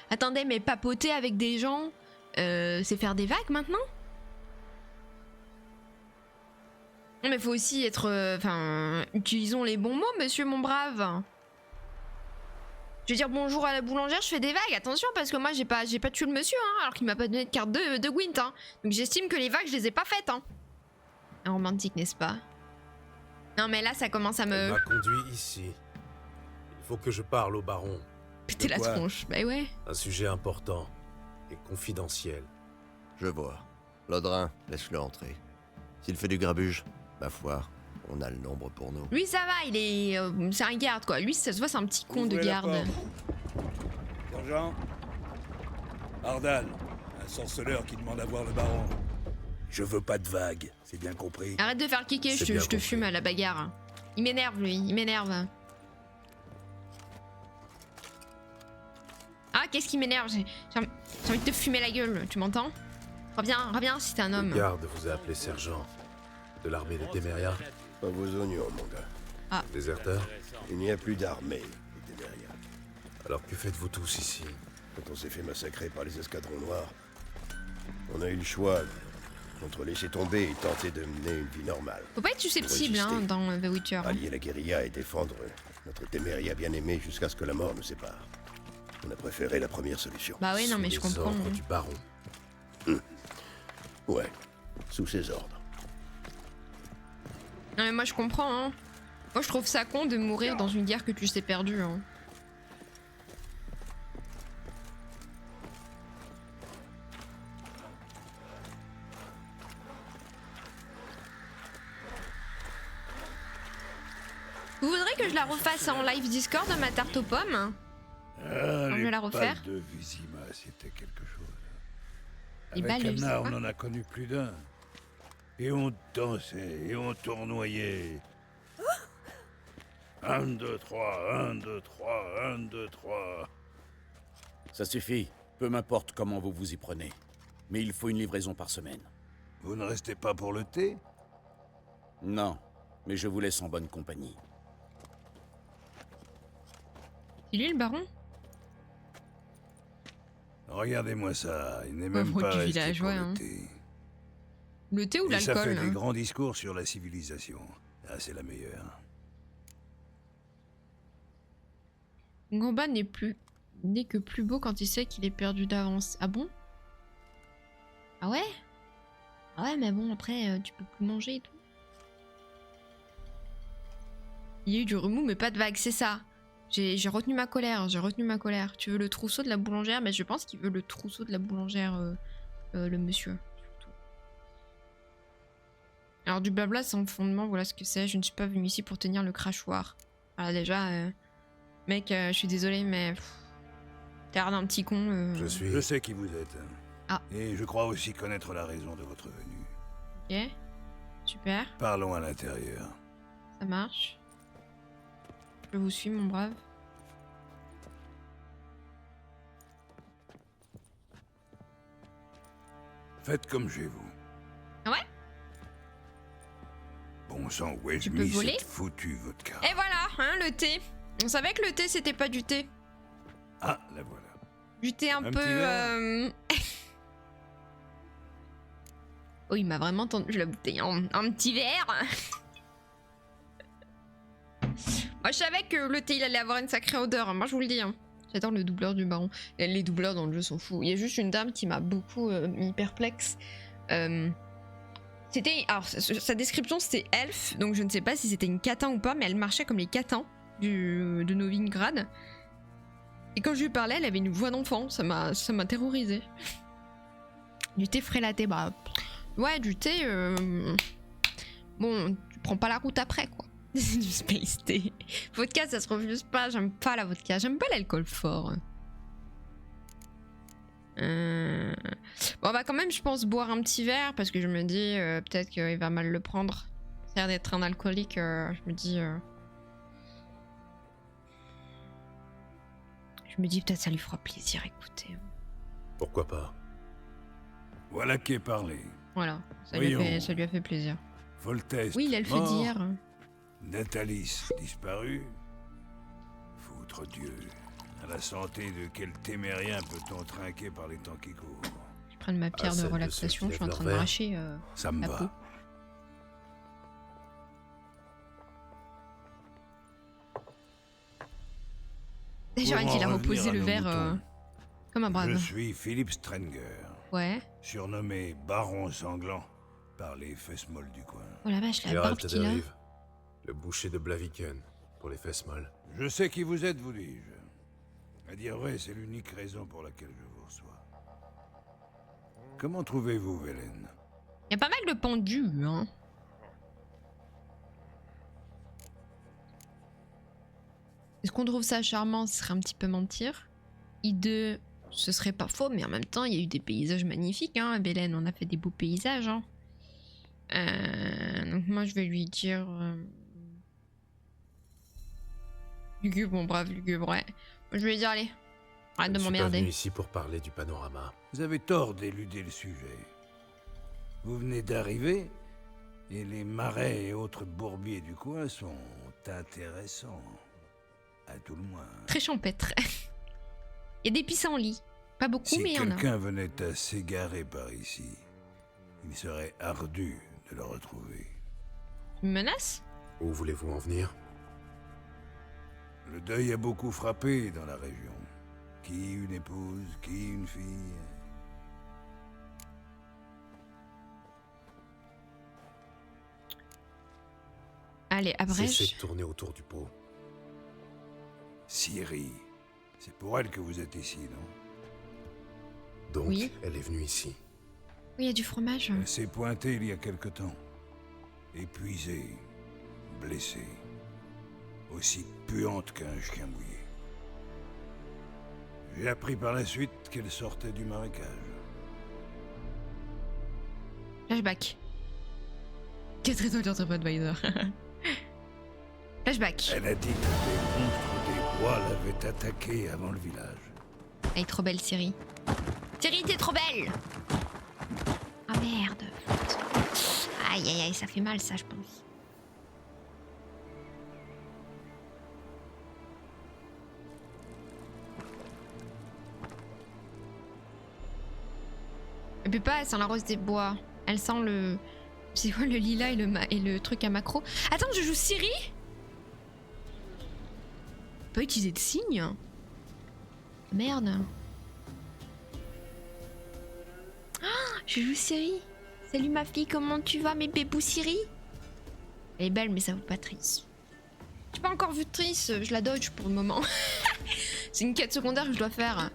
Attendez, mais papoter avec des gens, c'est faire des vagues maintenant? Non mais faut aussi être... Enfin, utilisons les bons mots, monsieur mon brave. Je vais dire bonjour à la boulangère, je fais des vagues, attention, parce que moi j'ai pas tué le monsieur, hein, alors qu'il m'a pas donné de carte de Gwent, hein. Donc j'estime que les vagues, je les ai pas faites, hein. Un romantique, n'est-ce pas? Non mais là, ça commence à Elle me... m'a conduit ici. Il faut que je parle au baron. péter la Quoi? tronche. Bah ouais. Un sujet important et confidentiel. Je vois. Lodrin, laisse-le entrer. S'il fait du grabuge, ma foi, on a le nombre pour nous. Lui ça va, il est... c'est un garde quoi. Lui ça se voit, c'est un petit con de Ouvrez la garde. porte. Sergent Ardal, un sorceleur qui demande à voir le baron. Je veux pas de vagues, c'est bien compris. Arrête de faire le kicker, C'est je bien te compris. fume à la bagarre. Il m'énerve lui, il m'énerve. Ah qu'est-ce qui m'énerve? J'ai envie de te fumer la gueule, tu m'entends? Reviens si t'es un homme. Le garde vous a appelé sergent de l'armée des Téméria. Pas vos oignons, mon gars. Déserteur? Il n'y a plus d'armée, les Téméria. Alors que faites-vous tous ici? Quand on s'est fait massacrer par les escadrons noirs, on a eu le choix entre laisser tomber et tenter de mener une vie normale. Faut pas être susceptible hein, Résister. dans The Witcher. Allier la guérilla et défendre notre Téméria bien-aimé jusqu'à ce que la mort nous sépare. On a préféré la première solution. Bah oui non Sous mais je les comprends. ordres du baron. Ouais, sous ses ordres. Non mais moi je comprends hein. Moi, je trouve ça con de mourir dans une guerre que tu sais perdue. Hein. Vous voudrez que je la refasse en live Discord ma tarte aux pommes? Ah, je vais la refaire. de Vizima, c'était quelque chose. Les Avec balles de Anna, Vizima. on en a connu plus d'un. Et on dansait, et on tournoyait. 1, 2, 3, 1, 2, 3, 1, 2, 3. Ça suffit. Peu m'importe comment vous vous y prenez. Mais il faut une livraison par semaine. Vous ne restez pas pour le thé? Non, mais je vous laisse en bonne compagnie. C'est lui le baron? Regardez-moi ça, il n'est Pauvre même pas du resté village, pour ouais, le hein. thé. Le thé ou Et ça fait l'alcool? des Hein. grands discours sur la civilisation. Ah, c'est la meilleure. Ngomba n'est que plus beau quand il sait qu'il est perdu d'avance. Ah bon? Ah ouais? Ah ouais, mais bon, après, tu peux plus manger et tout. Il y a eu du remous, mais pas de vague, c'est ça. J'ai retenu ma colère, Tu veux le trousseau de la boulangère? Mais je pense qu'il veut le trousseau de la boulangère, le monsieur. Surtout. Alors du blabla sans fondement, voilà ce que c'est. Je ne suis pas venu ici pour tenir le crachoir. Voilà déjà, mec, je suis désolée, mais... T'as l'air d'un petit con. Je sais qui vous êtes. Ah. Et je crois aussi connaître la raison de votre venue. Ok. Super, Parlons à l'intérieur. ça marche. Je vous suis, mon brave. Faites comme chez vous. Ah ouais? Bon sang, où ai-je Tu peux mis voler cette foutue vodka? Et voilà, hein, le thé. On savait que le thé, c'était pas du thé. Ah, la voilà. Du thé un Un peu... petit verre Oh, il m'a vraiment tendu la bouteille. Un petit verre. Moi, je savais que le thé, il allait avoir une sacrée odeur. Hein. Moi, je vous le dis. Hein. J'adore le doubleur du baron. Et les doubleurs dans le jeu sont fous. Il y a juste une dame qui m'a beaucoup mis perplexe. C'était... Alors, sa description, c'était elfe. Donc, je ne sais pas si c'était une catin ou pas. Mais elle marchait comme les catins de Novigrad. Et quand je lui parlais, elle avait une voix d'enfant. Ça m'a terrorisé. Du thé frélaté, bah... Ouais, du thé... Bon, tu prends pas la route après, quoi. Du space tea. Vodka, ça se refuse pas. J'aime pas la vodka. J'aime pas l'alcool fort. Bon, on va quand même, je pense, boire un petit verre. Parce que je me dis, peut-être qu'il va mal le prendre. Ça a l'air d'être un alcoolique. Je me dis... Je me dis, peut-être ça lui fera plaisir, écoutez. Pourquoi pas? Voilà qui est parlé. Voilà, ça Voyons. lui a fait plaisir. Volteste, Oui, l'elfe mort. d'hier. Natalis, disparu. Foutre Dieu. À la santé de quel témérien peut-on trinquer par les temps qui courent? Je prends ma pierre de celle de relaxation, ceux je qui suis en lèvent train de leur verre. m'arracher Ça me la va. peau. Déjà Pour en qu'il a revenir reposé à le nos verre moutons, comme un Je brave. suis Philippe Strenger, Ouais. surnommé Baron Sanglant par les fesses molles du coin. Oh la vache, la Gérald barbe qu'il a. Taderive, le boucher de Blaviken, pour les fesses molles. Je sais qui vous êtes, vous dis-je. À dire vrai, c'est l'unique raison pour laquelle je vous reçois. Comment trouvez-vous Velen? Il y a pas mal de pendus, hein. Est-ce qu'on trouve ça charmant? Ce serait un petit peu mentir. Hideux, ce serait pas faux, mais en même temps, il y a eu des paysages magnifiques, hein, à Belen. On a fait des beaux paysages, hein. Donc moi, je vais lui dire... Lugubre, mon brave lugubre, ouais. Je vais lui dire, allez, arrête de Je suis pas venu m'emmerder. ici pour parler du panorama. Vous avez tort d'éluder le sujet. Vous venez d'arriver, et les marais et autres bourbiers du coin sont intéressants. À tout le moins. Très champêtre. Il y a des pissenlits. Pas beaucoup, Si mais il y en a. quelqu'un venait à s'égarer par ici, il serait ardu de le retrouver. Une menace? Où voulez-vous en venir? Le deuil a beaucoup frappé dans la région. Qui une épouse, qui une fille. Allez, Cessez abrège. de tourner autour du pot. Ciri. C'est pour elle que vous êtes ici, non? Donc, Oui. elle est venue ici. Oui, il y a du fromage. Elle s'est pointée il y a quelque temps. Épuisée, blessée. Aussi puante qu'un chien mouillé. J'ai appris par la suite qu'elle sortait du marécage. Flashback. Catherine d'Advisor. Flashback. Elle a dit que des monstres des bois l'avaient attaquée avant le village. Elle est trop belle, Ciri. Ciri, t'es trop belle! Ah merde. Aïe, aïe, aïe, ça fait mal, ça, je pense. Elle peut pas, elle sent la rose des bois. Elle sent le... C'est quoi le lilas et le truc à macro? Attends, je joue Ciri? Pas utiliser de signes? Merde. Ah, je joue Ciri. Salut ma fille, comment tu vas mes bébous Ciri? Elle est belle mais ça vaut pas Triss. J'ai pas encore vu Triss, je la dodge pour le moment. C'est une quête secondaire que je dois faire.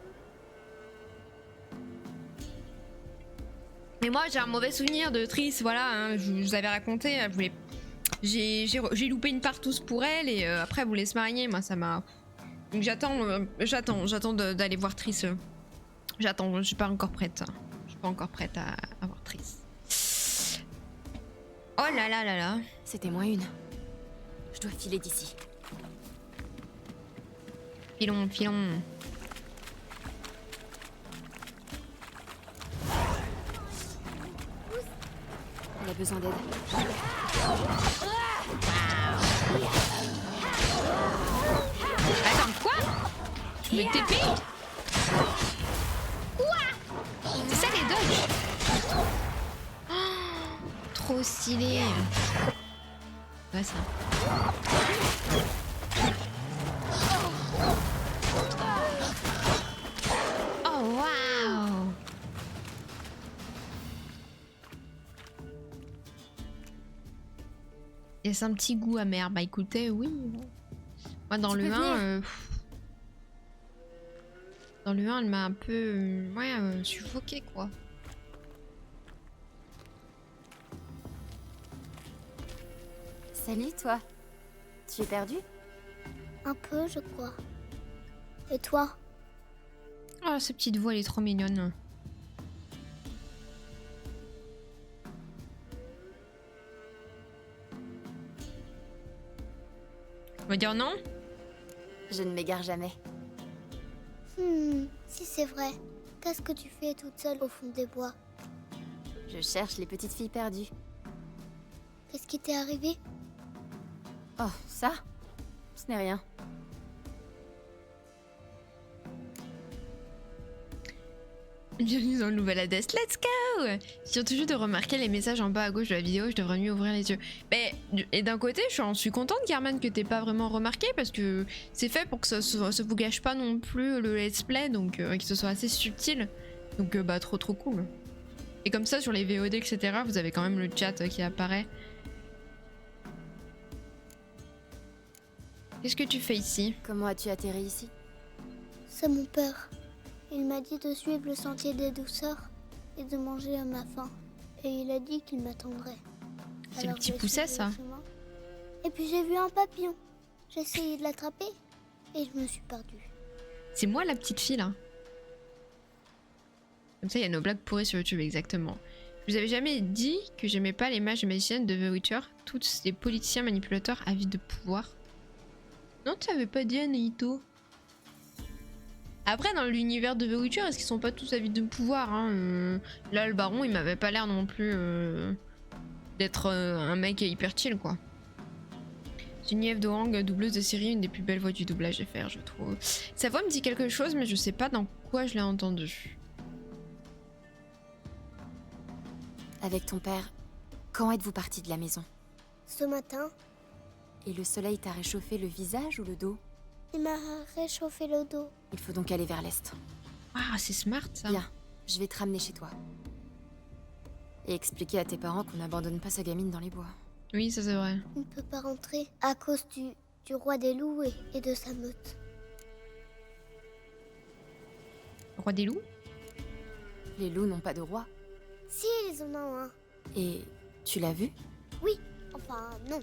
Mais moi j'ai un mauvais souvenir de Triss, voilà, hein, je vous avais raconté, elle voulait... J'ai loupé une partouze pour elle et après elle voulait se marier, moi ça m'a... Donc j'attends d'aller voir Triss. J'attends, je suis pas encore prête. Je suis pas encore prête à voir Triss. Oh là là là là. C'était moins une. Je dois filer d'ici. Filons, filons. Elle a besoin d'aide. Attends, quoi? Tu me TP? Quoi? C'est ça les dodges? Oh, trop stylé. Ouais, ça. Oh, waouh! Et c'est un petit goût amer. Bah écoutez, oui. Moi dans Tu le peux 1... Dans le 1, elle m'a un peu... suffoqué quoi. Salut, toi. Tu es perdu? Un peu, je crois. Et toi? Oh, cette petite voix, elle est trop mignonne. On va dire non? Je ne m'égare jamais. Si c'est vrai, qu'est-ce que tu fais toute seule au fond des bois? Je cherche les petites filles perdues. Qu'est-ce qui t'est arrivé? Oh, ça? Ce n'est rien. Bienvenue dans le nouvel Hades, let's go! Je viens toujours de remarquer les messages en bas à gauche de la vidéo, je devrais mieux ouvrir les yeux. Et d'un côté, je suis contente, Carmen, que t'aies pas vraiment remarqué, parce que c'est fait pour que ça vous gâche pas non plus le let's play, donc que ce soit assez subtil. Donc bah trop cool. Et comme ça, sur les VOD, etc., vous avez quand même le chat qui apparaît. Qu'est-ce que tu fais ici? Comment as-tu atterri ici? C'est mon père. Il m'a dit de suivre le sentier des douceurs et de manger à ma faim. Et il a dit qu'il m'attendrait. C'est le Alors, petit j'ai pousset, suivi ça. le chemin. Et puis j'ai vu un papillon. J'ai essayé de l'attraper et je me suis perdue. C'est moi la petite fille là. Comme ça, il y a nos blagues pourries sur YouTube, exactement. Je vous avais jamais dit que j'aimais pas les mages et magiciennes de The Witcher, tous ces politiciens manipulateurs avides de pouvoir. Non, tu avais pas dit, Anaïto. Après, dans l'univers de The Witcher, est-ce qu'ils sont pas tous avides de pouvoir hein Là, le baron, il m'avait pas l'air non plus d'être un mec hyper chill, quoi. Geneviève Dohang, doubleuse de série, une des plus belles voix du doublage FR, je trouve. Sa voix me dit quelque chose, mais je sais pas dans quoi je l'ai entendue. Avec ton père, quand êtes-vous parti de la maison? Ce matin, Et le soleil t'a réchauffé le visage ou le dos? il m'a réchauffé le dos. Il faut donc aller vers l'est. Ah, c'est smart ça. Viens, je vais te ramener chez toi. Et expliquer à tes parents qu'on n'abandonne pas sa gamine dans les bois. Oui, ça c'est vrai. On ne peut pas rentrer à cause du roi des loups et de sa meute. Le roi des loups? Les loups n'ont pas de roi. Si, ils en ont un. Et tu l'as vu? Oui, enfin non.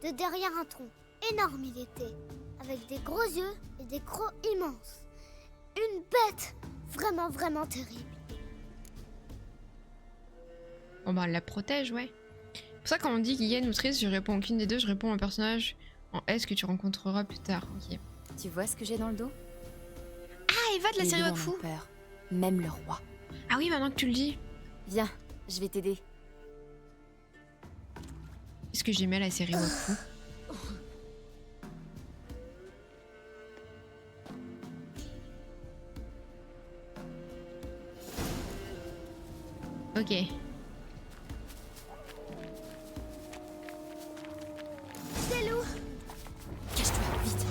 De derrière un tronc. Énorme il était. Avec des gros yeux et des crocs immenses. Une bête vraiment, vraiment terrible. Bon bah elle la protège, ouais. C'est pour ça quand on dit Guyenne ou Triss, je réponds aucune des deux, je réponds au personnage en S que tu rencontreras plus tard. Ok. Tu vois ce que j'ai dans le dos? Ah, Eva de la Les série loups en Wakfu. ont peur. Même le roi. Ah oui, maintenant que tu le dis. Viens, je vais t'aider. Qu'est-ce que j'aimais la série Wakfu. Ok. Des loups. Cache-toi, vite.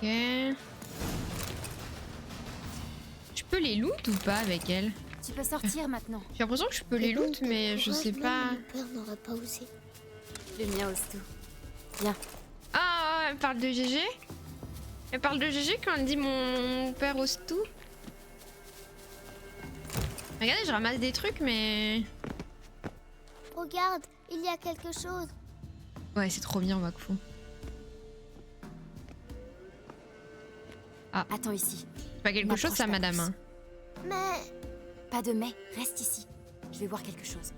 Ok. Je peux les loot ou pas avec elle? Tu peux sortir maintenant. J'ai l'impression que je peux les loot, mais je sais pas. Mon père n'aurait pas osé. Le mien ose tout. Viens. Ah, elle parle de GG? Elle parle de GG quand elle dit mon père ose tout? Regardez, je ramasse des trucs, mais... Regarde, il y a quelque chose. Ouais, c'est trop bien, Wakfu. Attends ici. C'est pas quelque chose, ça, M'approche pas madame. Hein. Mais Pas de mais, reste ici. Je vais voir quelque chose.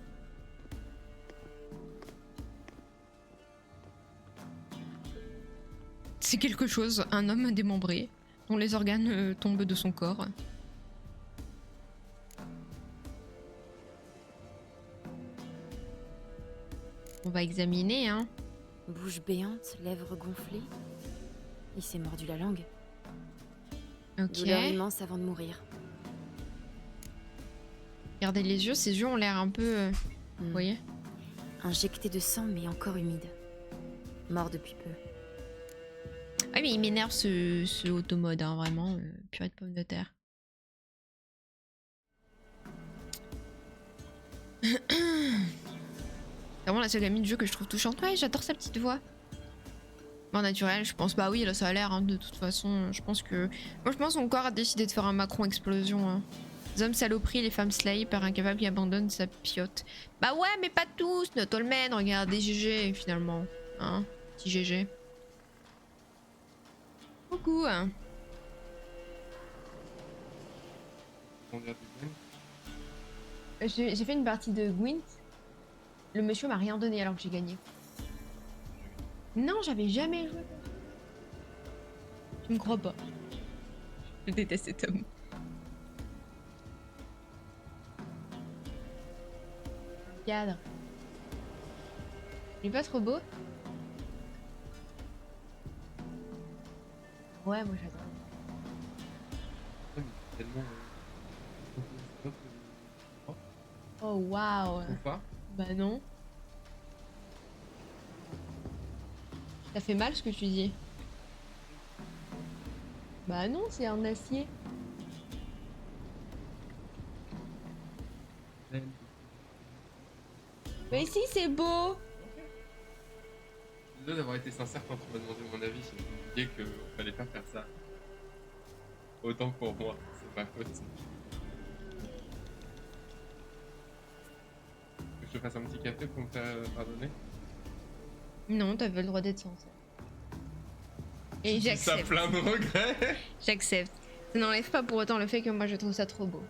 C'est quelque chose, un homme démembré, dont les organes tombent de son corps. On va examiner, hein. Bouche béante, lèvres gonflées. Il s'est mordu la langue. Ok. Douleur immense avant de mourir. Regardez les yeux, ses yeux ont l'air un peu... Vous voyez? Injecté de sang, mais encore humide. Mort depuis peu. Ouais, mais il m'énerve ce automode, hein, vraiment. Purée de pommes de terre. C'est vraiment la seule amie de jeu que je trouve touchante. Ouais, j'adore sa petite voix. Bon, naturel, je pense. Bah oui, là, ça a l'air, hein, de toute façon. Je pense que... Moi, je pense que son corps a décidé de faire un Macron explosion. Hein. Les hommes saloperies, les femmes slay, père incapable qui abandonne sa piote. Bah ouais, mais pas tous. Not all men, regardez GG, finalement. Hein, petit GG. Coucou. Hein. J'ai fait une partie de Gwent. Le monsieur m'a rien donné alors que j'ai gagné. Non, j'avais jamais joué. Tu me crois pas. Je déteste cet homme. Cadre. Il est pas trop beau? Ouais, moi j'adore. Oh waouh. Bah non. Ça fait mal ce que tu dis. Bah non, c'est en acier. Mais si, c'est beau. Désolé d'avoir été sincère quand tu m'as demandé mon avis. J'ai oublié qu'il fallait pas faire ça. Autant pour moi, c'est ma faute. Que je te fasse un petit café pour me faire pardonner? Non, t'avais le droit d'être sincère. Et Ça j'accepte. plein de regrets. J'accepte. Ça n'enlève pas pour autant le fait que moi je trouve ça trop beau.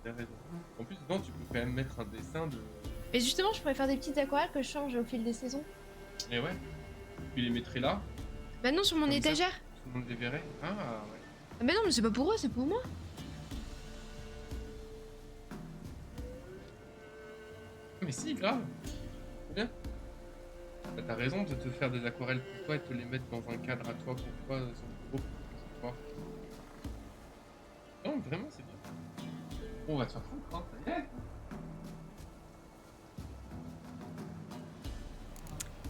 T'as raison. En plus, dedans, tu peux quand même mettre un dessin de... Mais justement, je pourrais faire des petites aquarelles que je change au fil des saisons. Et ouais. Tu les mettrais là. Bah non, sur mon Comme ça, étagère. tout le monde les verrait. Ah ouais. Ah bah non, mais c'est pas pour eux, c'est pour moi. Mais mais si, grave. C'est bien. Bah, t'as raison de te faire des aquarelles pour toi et te les mettre dans un cadre à toi pour toi, sans gros pour toi. Non, vraiment, c'est bien. Bon, on va te faire foutre, hein. Ça y est.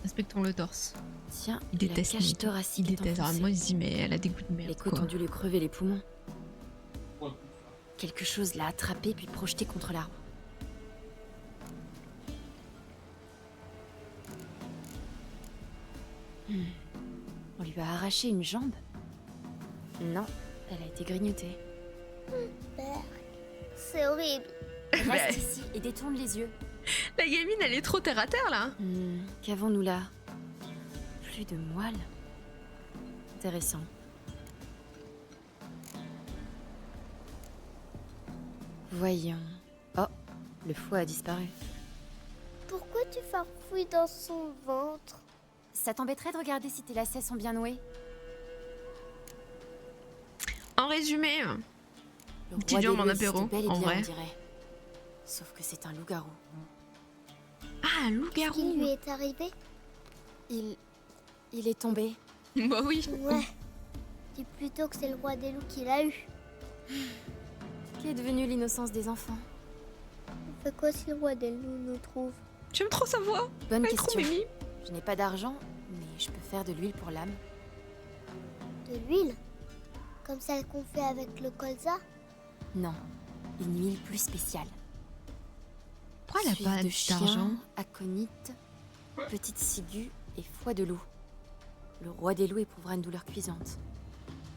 Inspectons le torse. Tiens, Il déteste la cage Nick. thoracique Il est déteste. enfoncée. Alors, moi, je dis, mais elle a des goûts de merde. Les côtes quoi. ont dû lui crever les poumons. Ouais. Quelque chose l'a attrapé puis projeté contre l'arbre. On lui a arraché une jambe? Non, elle a été grignotée. Berk, c'est horrible. Reste ici et détourne les yeux. La gamine, elle est trop terre à terre là. Qu'avons-nous là? Plus de moelle. Intéressant. Voyons. Oh, le foie a disparu. Pourquoi tu farfouilles dans son ventre? Ça t'embêterait de regarder si tes lacets sont bien noués? En résumé, Le petite roi des viande en loups apéro, existait bel et en bien, vrai. on dirait. Sauf que c'est un loup-garou. Ah, Qu'est-ce qui loup-garou. lui est arrivé? Il est tombé. Bah oui. Ouais. Dis plutôt que c'est le roi des loups qui l'a eu. Qu'est devenue l'innocence des enfants? On fait quoi si le roi des loups nous trouve? J'aime trop sa voix. Bonne Elle est trop question. mimi. Je n'ai pas d'argent, mais je peux faire de l'huile pour l'âme. De l'huile? Comme celle qu'on fait avec le colza? Non, une huile plus spéciale. Pourquoi elle a Suif pas de chien, d'argent? aconite, petite ciguë et foie de loup. Le roi des loups éprouvera une douleur cuisante.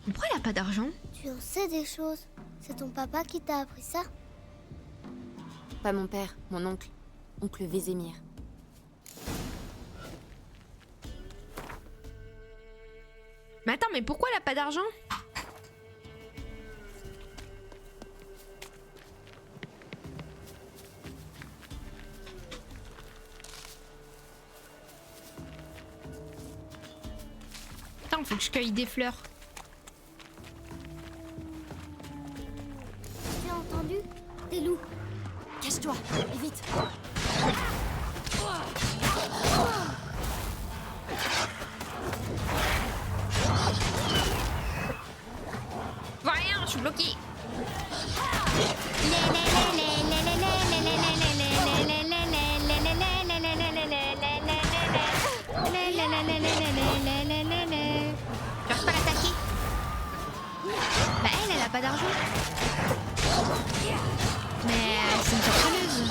Pourquoi elle a pas d'argent? Tu en sais des choses. C'est ton papa qui t'a appris ça? Pas mon père, mon oncle. Oncle Vézémir. Mais attends, mais pourquoi elle a pas d'argent? Attends, faut que je cueille des fleurs. Tu as entendu? Des loups. Cache-toi, et vite. Je vois rien, je suis bloquée. Je peux pas l'attaquer. Bah elle a pas d'argent. Mais c'est une sorcelleuse.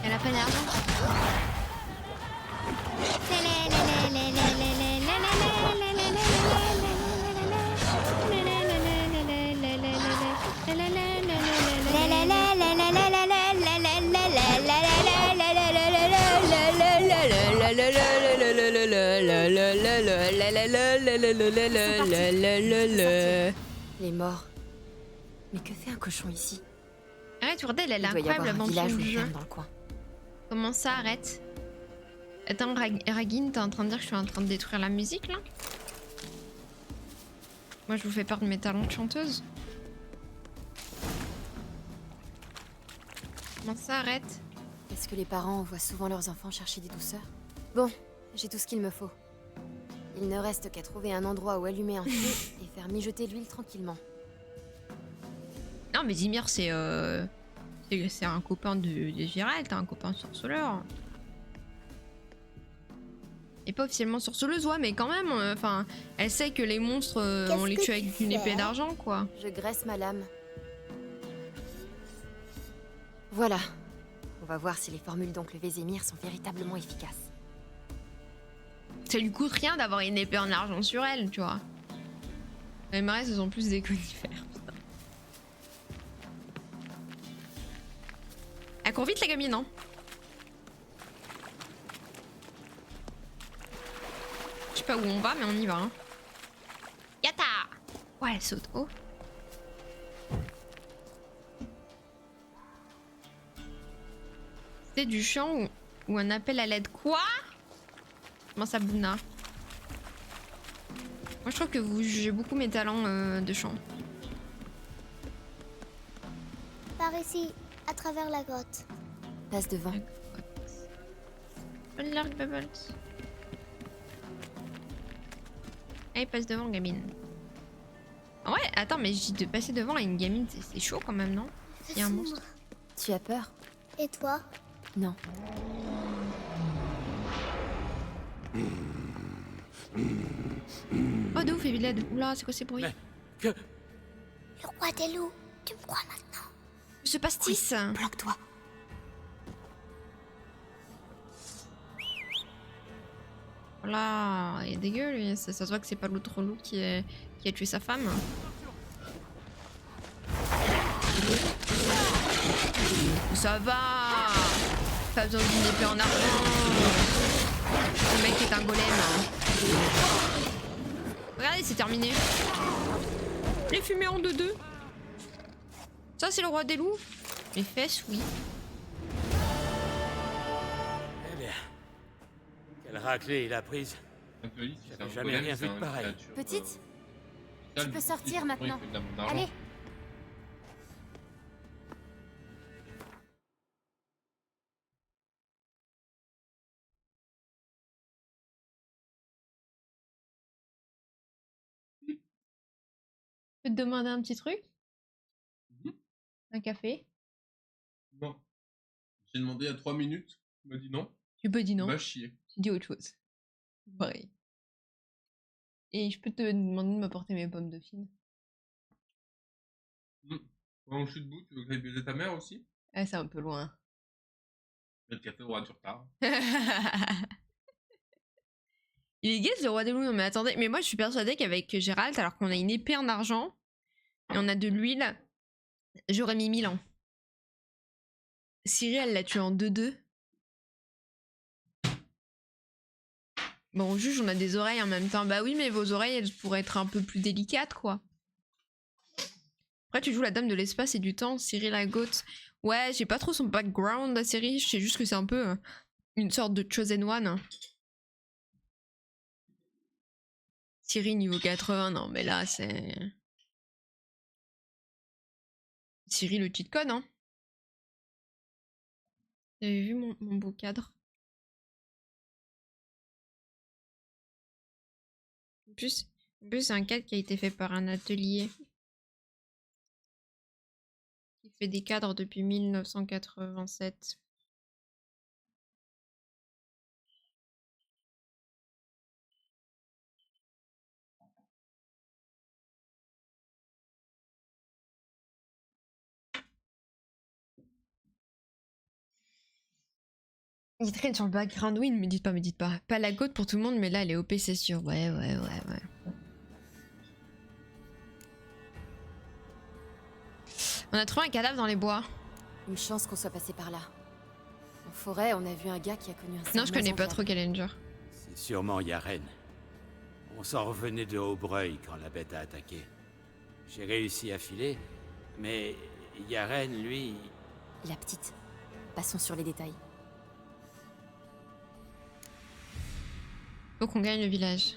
Elle a pas d'argent. Les morts. Mais que fait un cochon ici? Arrête, Wardell, elle est Il doit y incroyable avoir un la village bande ou du une jeu. ferme dans le coin. Comment ça, arrête? Attends, Ragin, t'es en train de dire que je suis en train de détruire la musique là? Moi je vous fais perdre mes talents de chanteuse. Comment ça, arrête? Est-ce que les parents envoient souvent leurs enfants chercher des douceurs? Bon, j'ai tout ce qu'il me faut. Il ne reste qu'à trouver un endroit où allumer un feu et faire mijoter l'huile tranquillement. Non mais Dimir c'est un copain de Gérald, un copain sorceleur. Et pas officiellement sorceleuse, ouais, mais quand même, enfin, elle sait que les monstres, on les Qu'est-ce tue que avec tu une épée fais d'argent, quoi. Je graisse ma lame. Voilà. On va voir si les formules d'oncle Vézémir sont véritablement efficaces. Ça lui coûte rien d'avoir une épée en argent sur elle, tu vois. Les marais, ce sont plus des conifères, putain. Elle court vite, la gamine, hein. Je sais pas où on va, mais on y va, hein. Yata! Ouais, elle saute. Oh. C'est du chant ou un appel à l'aide. Quoi? Comment ça, Bouna? Moi, je trouve que vous jugez beaucoup mes talents de chant. Par ici, à travers la grotte. Passe devant. Unlock bubbles. Allez, passe devant, gamine. Ah ouais, attends, mais j'ai de passer devant à une gamine, c'est chaud quand même, non? Il y a un monstre. Tu as peur? Et toi? Non. Oh, de ouf, Eviled. Oula, c'est quoi ces bruits? Que... Le roi des loups, tu me crois maintenant? Ce pastis. Planque-toi. Voilà, il est dégueu lui, ça se voit que c'est pas l'autre loup qui a tué sa femme. Ça va. Pas besoin d'une épée en argent. Le mec est un golem. Regardez, c'est terminé. Les fumées en 2-2. Ça c'est le roi des loups. Les fesses, oui. Eh bien... Quelle raclée il a prise. J'avais jamais rien vu de pareil. Petite, tu peux sortir maintenant. Allez. Je peux te demander un petit truc? Un café? Non. J'ai demandé à 3 minutes. Il m'a dit non. Tu peux dire non. Va chier. Tu dis autre chose. Pareil. Et je peux te demander de m'apporter mes pommes dauphines? Pendant que je suis debout, tu veux que j'aille baiser ta mère aussi? Ah, c'est un peu loin. Le café aura du retard. Il est gaze le roi des loups, non mais attendez, mais moi je suis persuadée qu'avec Gérald, alors qu'on a une épée en argent, et on a de l'huile, j'aurais mis 1000 ans. Ciri, elle l'a tué en 2-2. Bon, on juge, on a des oreilles en même temps. Bah oui, mais vos oreilles, elles pourraient être un peu plus délicates, quoi. Après, tu joues la dame de l'espace et du temps, Ciri la goth. Ouais, j'ai pas trop son background, la série. Je sais juste que c'est un peu une sorte de Chosen One. Ciri niveau 80, non, mais là, c'est... Ciri le cheat code, hein. Vous avez vu mon beau cadre? En plus c'est un cadre qui a été fait par un atelier. Qui fait des cadres depuis 1987. Il traîne sur le background, oui, ne me dites pas. Pas la côte pour tout le monde, mais là elle est OP, c'est sûr. Ouais. On a trouvé un cadavre dans les bois. Une chance qu'on soit passé par là. En forêt, on a vu un gars qui a connu un Non, je connais pas trop Challenger. C'est sûrement Yaren. On s'en revenait de Aubreuil quand la bête a attaqué. J'ai réussi à filer, mais Yaren, lui... La petite. Passons sur les détails. Faut qu'on gagne le village.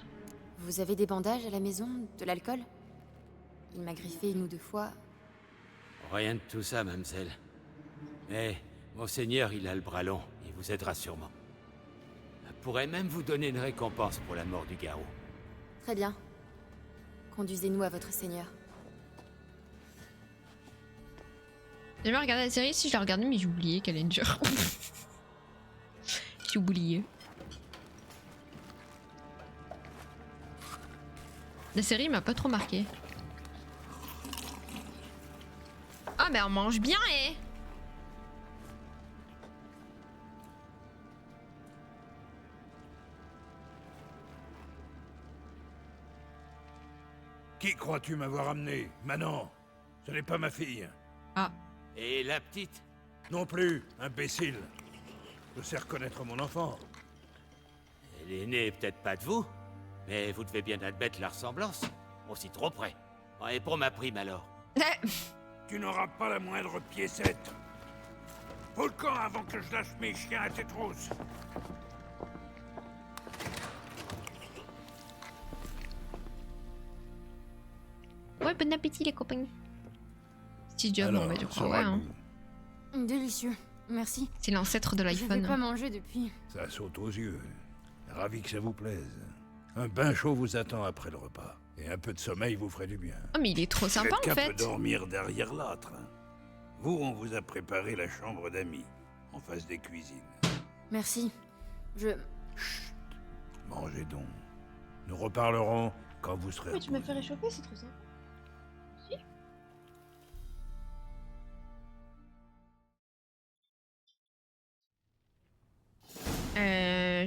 Vous avez des bandages à la maison? De l'alcool? Il m'a griffé 1 ou 2 fois. Rien de tout ça, mademoiselle. Mais Monseigneur, il a le bras long. Il vous aidera sûrement. Je pourrais même vous donner une récompense pour la mort du garrot. Très bien. Conduisez-nous à votre seigneur. J'ai jamais regardé la série, si je l'ai regardée, mais j'ai oublié Challenger. J'ai oublié. La série m'a pas trop marqué. Ah, mais on mange bien, eh! Qui crois-tu m'avoir amené? Manon, ce n'est pas ma fille. Ah. Et la petite? Non plus, imbécile. Je sais reconnaître mon enfant. Elle est née peut-être pas de vous, mais vous devez bien admettre la ressemblance. Aussi trop près. Et pour ma prime alors? Tu n'auras pas la moindre piécette. Fous le camp avant que je lâche mes chiens à tes trousses. Ouais, bon appétit les copains. Petit job, Alors, on va dire. ce Ouais, hein. ragoût, Délicieux. Merci. C'est l'ancêtre de Je n'ai pas l'iPhone. mangé depuis. Ça saute aux yeux. Ravi que ça vous plaise. Un bain chaud vous attend après le repas. Et un peu de sommeil vous ferait du bien. Oh, mais il est trop sympa en Quelqu'un peut fait. dormir derrière l'âtre. Hein. Vous, on vous a préparé la chambre d'amis, en face des cuisines. Merci. Je... Mangez donc. Nous reparlerons quand vous serez Mais tu m'as fait reposés. réchauffer, c'est trop sympa.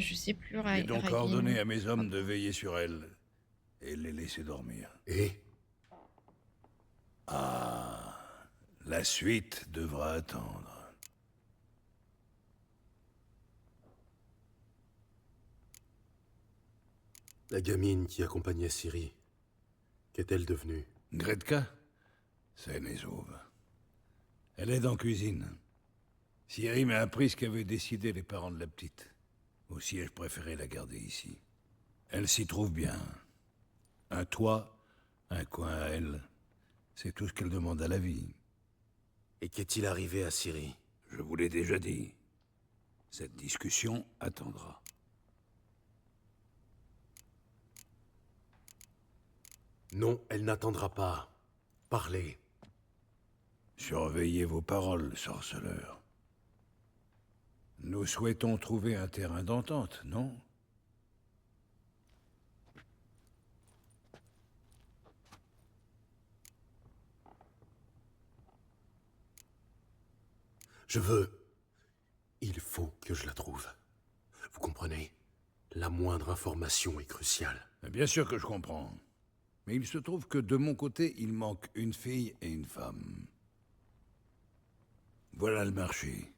Je sais plus. J'ai donc ordonné à mes hommes de veiller sur elle et les laisser dormir. Et Ah, la suite devra attendre. la gamine qui accompagnait Ciri, qu'est-elle devenue? Gretka, saine et sauve. Elle est en cuisine. Ciri m'a appris ce qu'avaient décidé les parents de la petite. Aussi ai-je préféré la garder ici. Elle s'y trouve bien. Un toit, un coin à elle. C'est tout ce qu'elle demande à la vie. Et qu'est-il arrivé à Ciri? Je vous l'ai déjà dit. Cette discussion attendra. Non, elle n'attendra pas. Parlez. Surveillez vos paroles, sorceleur. Nous souhaitons trouver un terrain d'entente, non? Je veux... Il faut que je la trouve. Vous comprenez? La moindre information est cruciale. Bien sûr que je comprends. Mais il se trouve que de mon côté, il manque une fille et une femme. Voilà le marché.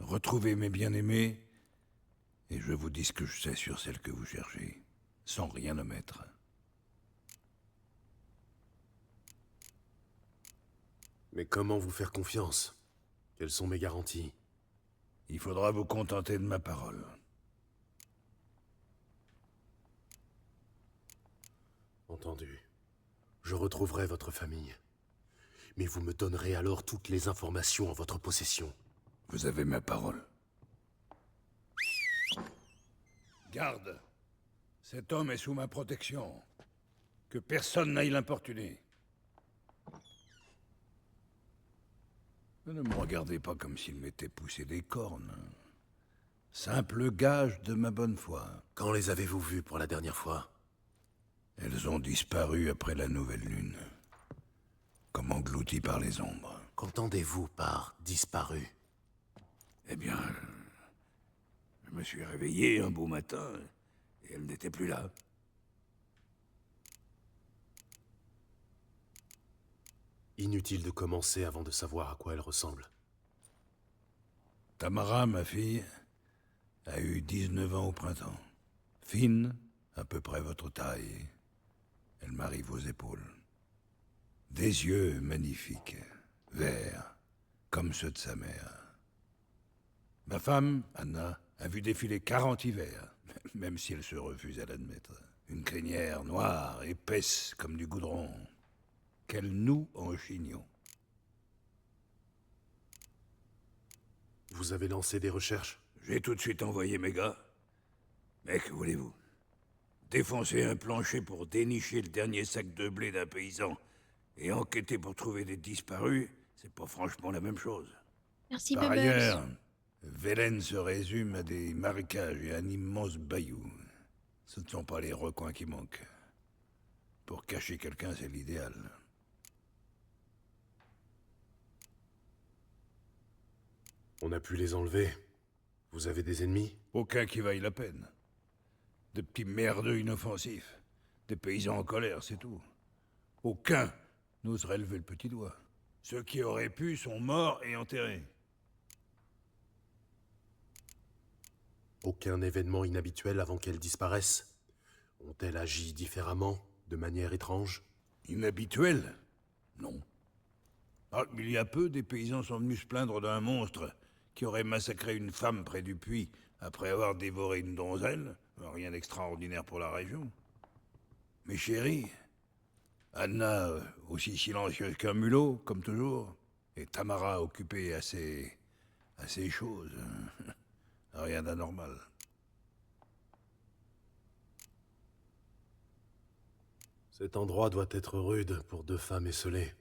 Retrouvez mes bien-aimés, et je vous dis ce que je sais sur celle que vous cherchez, sans rien omettre. Mais comment vous faire confiance? Quelles sont mes garanties? Il faudra vous contenter de ma parole. Entendu. Je retrouverai votre famille. Mais vous me donnerez alors toutes les informations en votre possession. Vous avez ma parole. Garde. Cet homme est sous ma protection. Que personne n'aille l'importuner. Ne me regardez pas comme s'il m'était poussé des cornes. Simple gage de ma bonne foi. Quand les avez-vous vus pour la dernière fois? Elles ont disparu après la nouvelle lune. Comme englouties par les ombres. Qu'entendez-vous par disparu? Eh bien, je me suis réveillé un beau matin et elle n'était plus là. Inutile de commencer avant de savoir à quoi elle ressemble. Tamara, ma fille, a eu 19 ans au printemps. Fine, à peu près votre taille. Elle m'arrive aux épaules. Des yeux magnifiques, verts, comme ceux de sa mère. Ma femme, Anna, a vu défiler 40 hivers, même si elle se refuse à l'admettre. Une crinière noire, épaisse comme du goudron, qu'elle noue en chignon. Vous avez lancé des recherches? J'ai tout de suite envoyé mes gars. Mais que voulez-vous? Défoncer un plancher pour dénicher le dernier sac de blé d'un paysan et enquêter pour trouver des disparus, c'est pas franchement la même chose. Merci, Par Bubbles. ailleurs, Velen se résume à des marécages et un immense bayou. Ce ne sont pas les recoins qui manquent. Pour cacher quelqu'un, c'est l'idéal. On a pu les enlever. Vous avez des ennemis? Aucun qui vaille la peine. De petits merdeux inoffensifs. Des paysans en colère, c'est tout. Aucun n'oserait lever le petit doigt. Ceux qui auraient pu sont morts et enterrés. Aucun événement inhabituel avant qu'elles disparaissent? Ont-elles agi différemment, de manière étrange? Inhabituel? Non. Ah, il y a peu, des paysans sont venus se plaindre d'un monstre qui aurait massacré une femme près du puits après avoir dévoré une donzelle. Rien d'extraordinaire pour la région. Mais chérie, Anna, aussi silencieuse qu'un mulot, comme toujours, et Tamara occupée à ses À ces choses, rien d'anormal. Cet endroit doit être rude pour 2 femmes esselées.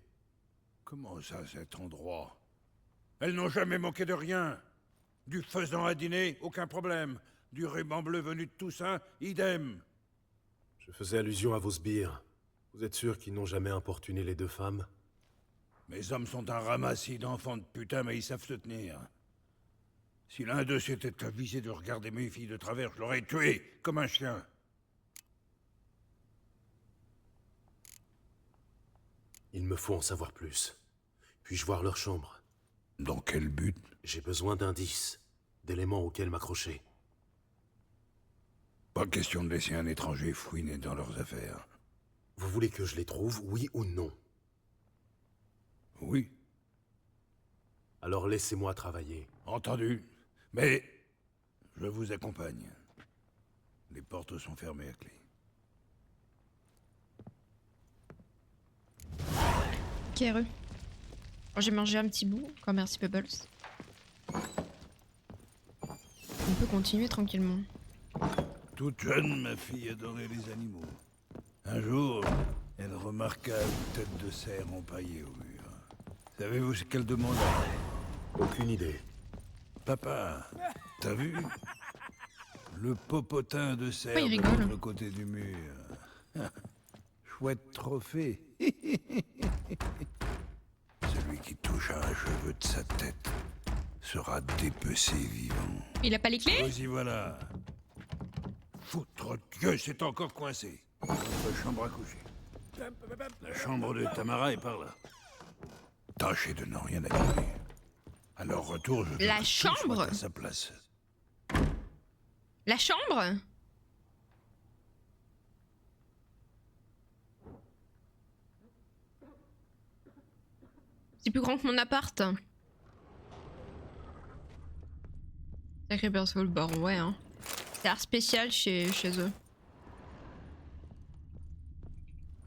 Comment ça, cet endroit? Elles n'ont jamais manqué de rien. Du faisan à dîner, aucun problème. Du ruban bleu venu de Toussaint, idem. Je faisais allusion à vos sbires. Vous êtes sûr qu'ils n'ont jamais importuné les 2 femmes? Mes hommes sont un ramassis d'enfants de putain, mais ils savent se tenir. Si l'un d'eux s'était avisé de regarder mes filles de travers, je l'aurais tué, comme un chien. Il me faut en savoir plus. Puis-je voir leur chambre? Dans quel but? J'ai besoin d'indices, d'éléments auxquels m'accrocher. Pas question de laisser un étranger fouiner dans leurs affaires. Vous voulez que je les trouve, oui ou non? Oui. Alors laissez-moi travailler. Entendu. Mais je vous accompagne. Les portes sont fermées à clé. Ok, heureux. Bon, j'ai mangé un petit bout, encore merci Bubbles. On peut continuer tranquillement. Toute jeune, ma fille adorait les animaux. Un jour, elle remarqua une tête de cerf empaillée au mur. Savez-vous ce qu'elle demanda? Aucune idée. Papa, t'as vu? Le popotin de cerf Oh, il de rigole. l'autre côté du mur. Chouette trophée. Celui qui touche à un cheveu de sa tête sera dépecé vivant. Il a pas les clés? Vous y voilà. Foutre Dieu, c'est encore coincé. Notre chambre à coucher. La chambre de Tamara est par là. Tâchez de ne rien abîmer. À leur retour, je veux La que tout chambre soit à sa place. La chambre? C'est plus grand que mon appart. Sacré perso le baron, ouais hein. C'est art spécial chez eux.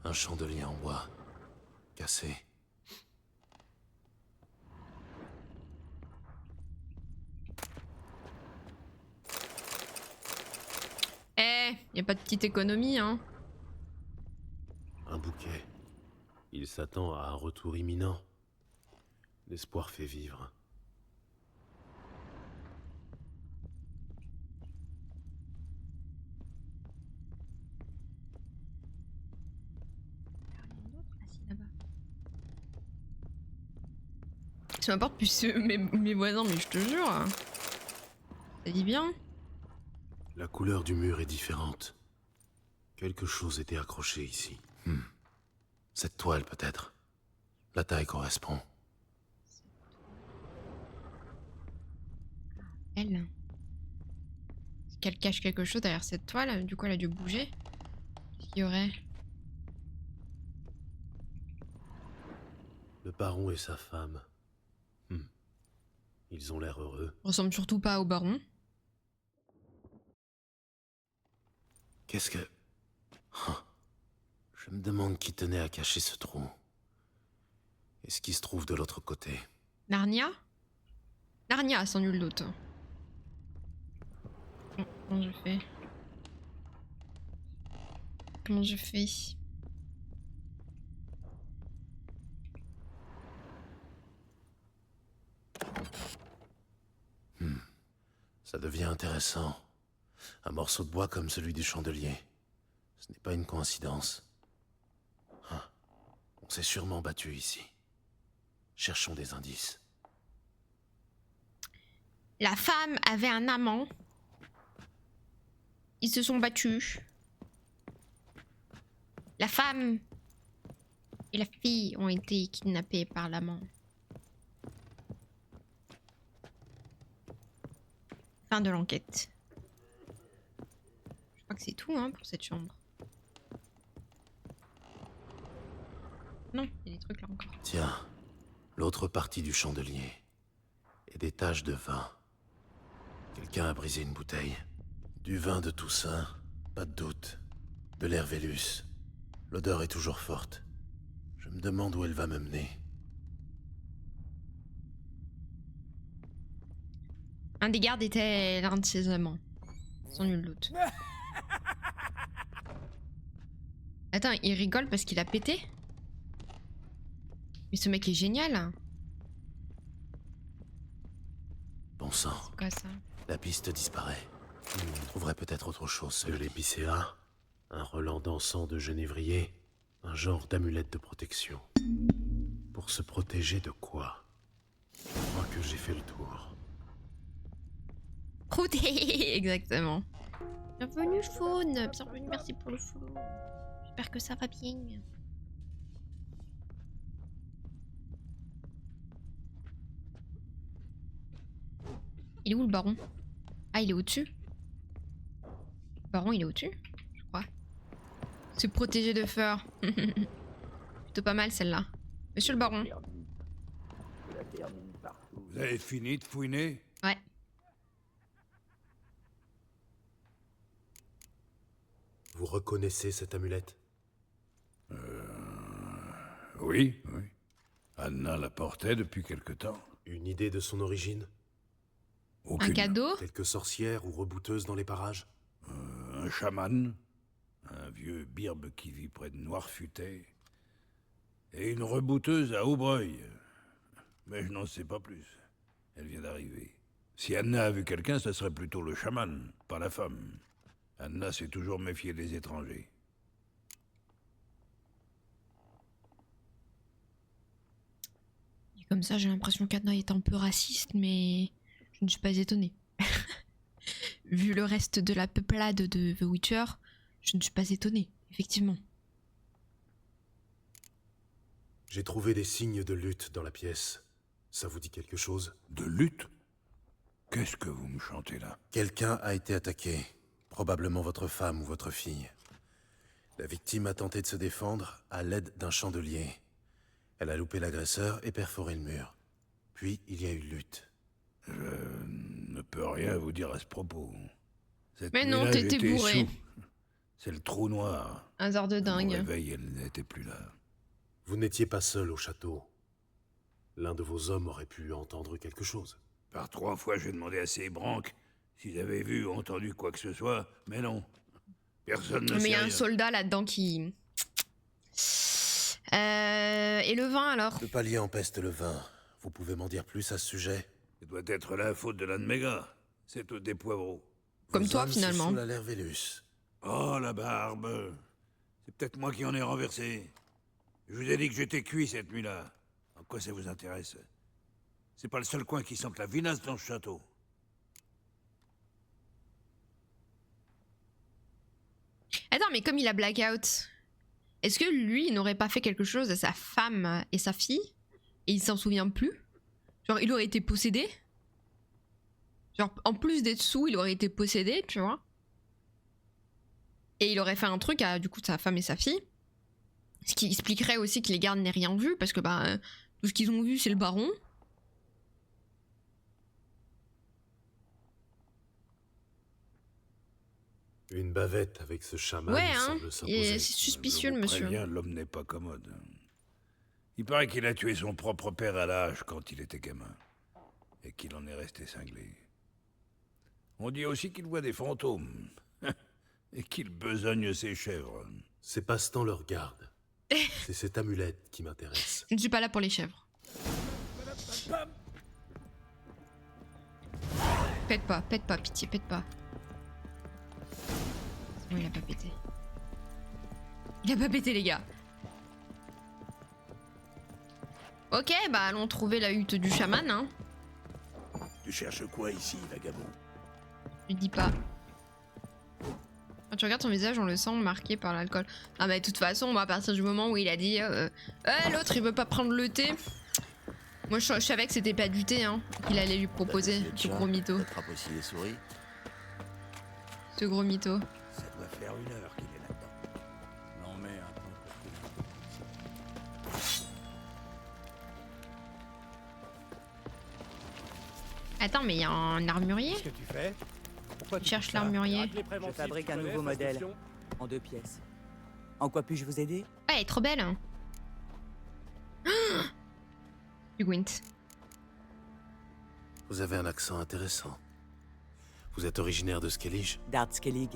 Un chandelier en bois. Cassé. Y a pas de petite économie hein. Un bouquet. Il s'attend à un retour imminent. L'espoir fait vivre. Ça m'importe plus mes voisins, mais je te jure. Ça dit bien. La couleur du mur est différente. Quelque chose était accroché ici. Cette toile peut-être. La taille correspond. Elle. Est-ce qu'elle cache quelque chose derrière cette toile? Du coup, elle a dû bouger. Qu'est-ce qu'il y aurait? Le baron et sa femme. Ils ont l'air heureux. Ressemble surtout pas au baron. Qu'est-ce que... Je me demande qui tenait à cacher ce trou. Et ce qui se trouve de l'autre côté. Narnia? Narnia, sans nul doute. Comment je fais? Comment je fais? Ça devient intéressant. Un morceau de bois comme celui du chandelier. Ce n'est pas une coïncidence. On s'est sûrement battu ici. Cherchons des indices. La femme avait un amant. Ils se sont battus. La femme et la fille ont été kidnappées par l'amant. Fin de l'enquête. Je crois que c'est tout hein, pour cette chambre. Non, il y a des trucs là encore. Tiens, l'autre partie du chandelier. Et des taches de vin. Quelqu'un a brisé une bouteille. Du vin de Toussaint, pas de doute. De l'Hervélus. L'odeur est toujours forte. Je me demande où elle va me mener. Un des gardes était l'un de ses amants. Sans nul doute. Attends, il rigole parce qu'il a pété? Mais ce mec est génial. Bon sang, C'est quoi ça? la piste disparaît. On trouverait peut-être autre chose. De l'épicéa, un relent d'encens de genévrier, un genre d'amulette de protection. Pour se protéger de quoi? Je crois que j'ai fait le tour. Croûté. Exactement. Bienvenue Faune. Bienvenue, merci pour le follow. J'espère que ça va bien. Il est où le baron? Ah, il est au-dessus. Le baron, il est au-dessus, je crois. Se protéger de fur. Plutôt pas mal celle-là. Monsieur le baron. Vous avez fini de fouiner? Ouais. Vous reconnaissez cette amulette? Oui, oui. Anna la portait depuis quelque temps. Une idée de son origine? Aucune. Un cadeau? Quelques sorcières ou rebouteuses dans les parages? Un chaman, un vieux birbe qui vit près de Noirfutet, et une rebouteuse à Aubreuil. Mais je n'en sais pas plus. Elle vient d'arriver. Si Anna a vu quelqu'un, ce serait plutôt le chaman, pas la femme. Anna s'est toujours méfiée des étrangers. Et comme ça, j'ai l'impression qu'Anna est un peu raciste, mais je ne suis pas étonnée. Vu le reste de la peuplade de The Witcher, je ne suis pas étonnée, effectivement. J'ai trouvé des signes de lutte dans la pièce. Ça vous dit quelque chose? De lutte? Qu'est-ce que vous me chantez là? Quelqu'un a été attaqué. Probablement votre femme ou votre fille. La victime a tenté de se défendre à l'aide d'un chandelier. Elle a loupé l'agresseur et perforé le mur. Puis il y a eu lutte. Je ne peux rien vous dire à ce propos. Cette Mais non, nuit-là, t'étais j'étais bourré. sous. C'est le trou noir. Un hasard de Au dingue. réveil, elle n'était plus là. Vous n'étiez pas seul au château. L'un de vos hommes aurait pu entendre quelque chose. Par 3 fois, j'ai demandé à ces branques s'ils avaient vu ou entendu quoi que ce soit, mais non. Personne ne Mais il sait y a un rien. soldat là-dedans qui... Et le vin alors? Le palier empeste le vin. Vous pouvez m'en dire plus à ce sujet? Ça doit être la faute de l'un de mes gars. C'est tous des poivreaux. Comme Vos toi, âmes se finalement. saoulent à l'air Vélus. Oh, la barbe. C'est peut-être moi qui en ai renversé. Je vous ai dit que j'étais cuit cette nuit-là. En quoi ça vous intéresse? C'est pas le seul coin qui sente la vinasse dans ce château. Attends, mais comme il a blackout, est-ce que lui, il n'aurait pas fait quelque chose à sa femme et sa fille et il s'en souvient plus? Genre, il aurait été possédé? Genre, en plus d'être sous, il aurait été possédé, tu vois? Et il aurait fait un truc à, du coup, sa femme et sa fille. Ce qui expliquerait aussi que les gardes n'aient rien vu, parce que, bah, tout ce qu'ils ont vu, c'est le baron. Une bavette avec ce chaman Ouais, hein, semble et s'imposer. c'est suspicieux, Je le vous monsieur. préviens, l'homme n'est pas commode. Il paraît qu'il a tué son propre père à l'âge quand il était gamin. Et qu'il en est resté cinglé. On dit aussi qu'il voit des fantômes. Et qu'il besogne ses chèvres. C'est Passe-temps leur garde. C'est cette amulette qui m'intéresse. Je ne suis pas là pour les chèvres. Pète pas, pitié, pète pas. C'est bon, il a pas pété. Il a pas pété, les gars. Ok, bah allons trouver la hutte du chaman, hein. Tu cherches quoi ici, vagabond? Je dis pas. Quand tu regardes son visage, on le sent marqué par l'alcool. Ah bah de toute façon, à partir du moment où il a dit l'autre il veut pas prendre le thé. Moi je savais que c'était pas du thé hein, qu'il allait lui proposer, ce gros mytho. Attrape aussi les souris. Ce gros mytho. Ça doit faire 1 heure qu'il est là-dedans. Non mais un peu. Attends, mais il y a un armurier? Qu'est-ce que tu fais? Pourquoi Tu tu cherches dis ça? l'armurier. Je fabrique un nouveau modèle, en 2 pièces. En quoi puis-je vous aider? Ah, elle est trop belle. Hein. Du Gwent. Vous avez un accent intéressant. Vous êtes originaire de Skellige? Dardskellig.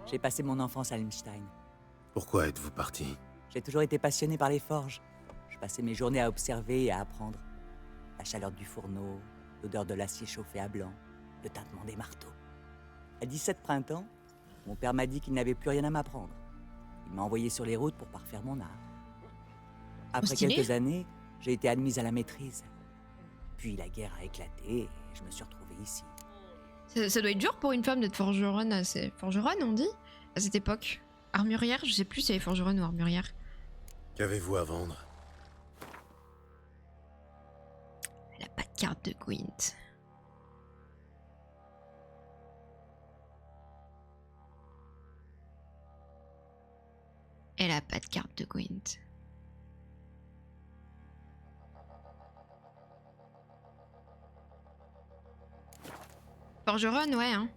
J'ai passé mon enfance à Limstein. Pourquoi êtes-vous parti? J'ai toujours été passionné par les forges. Je passais mes journées à observer et à apprendre. La chaleur du fourneau, l'odeur de l'acier chauffé à blanc, le tintement des marteaux. À 17 printemps, mon père m'a dit qu'il n'avait plus rien à m'apprendre. Il m'a envoyé sur les routes pour parfaire mon art. Après Stylé. quelques années, j'ai été admise à la maîtrise. Puis la guerre a éclaté et je me suis retrouvé ici. Ça doit être dur pour une femme d'être forgeronne. Forgeronne, on dit? À cette époque. Armurière, je sais plus si elle est forgeronne ou armurière. Qu'avez-vous à vendre? Elle a pas de carte de Gwent. Elle a pas de carte de Gwent. Forgeronne, ouais, hein.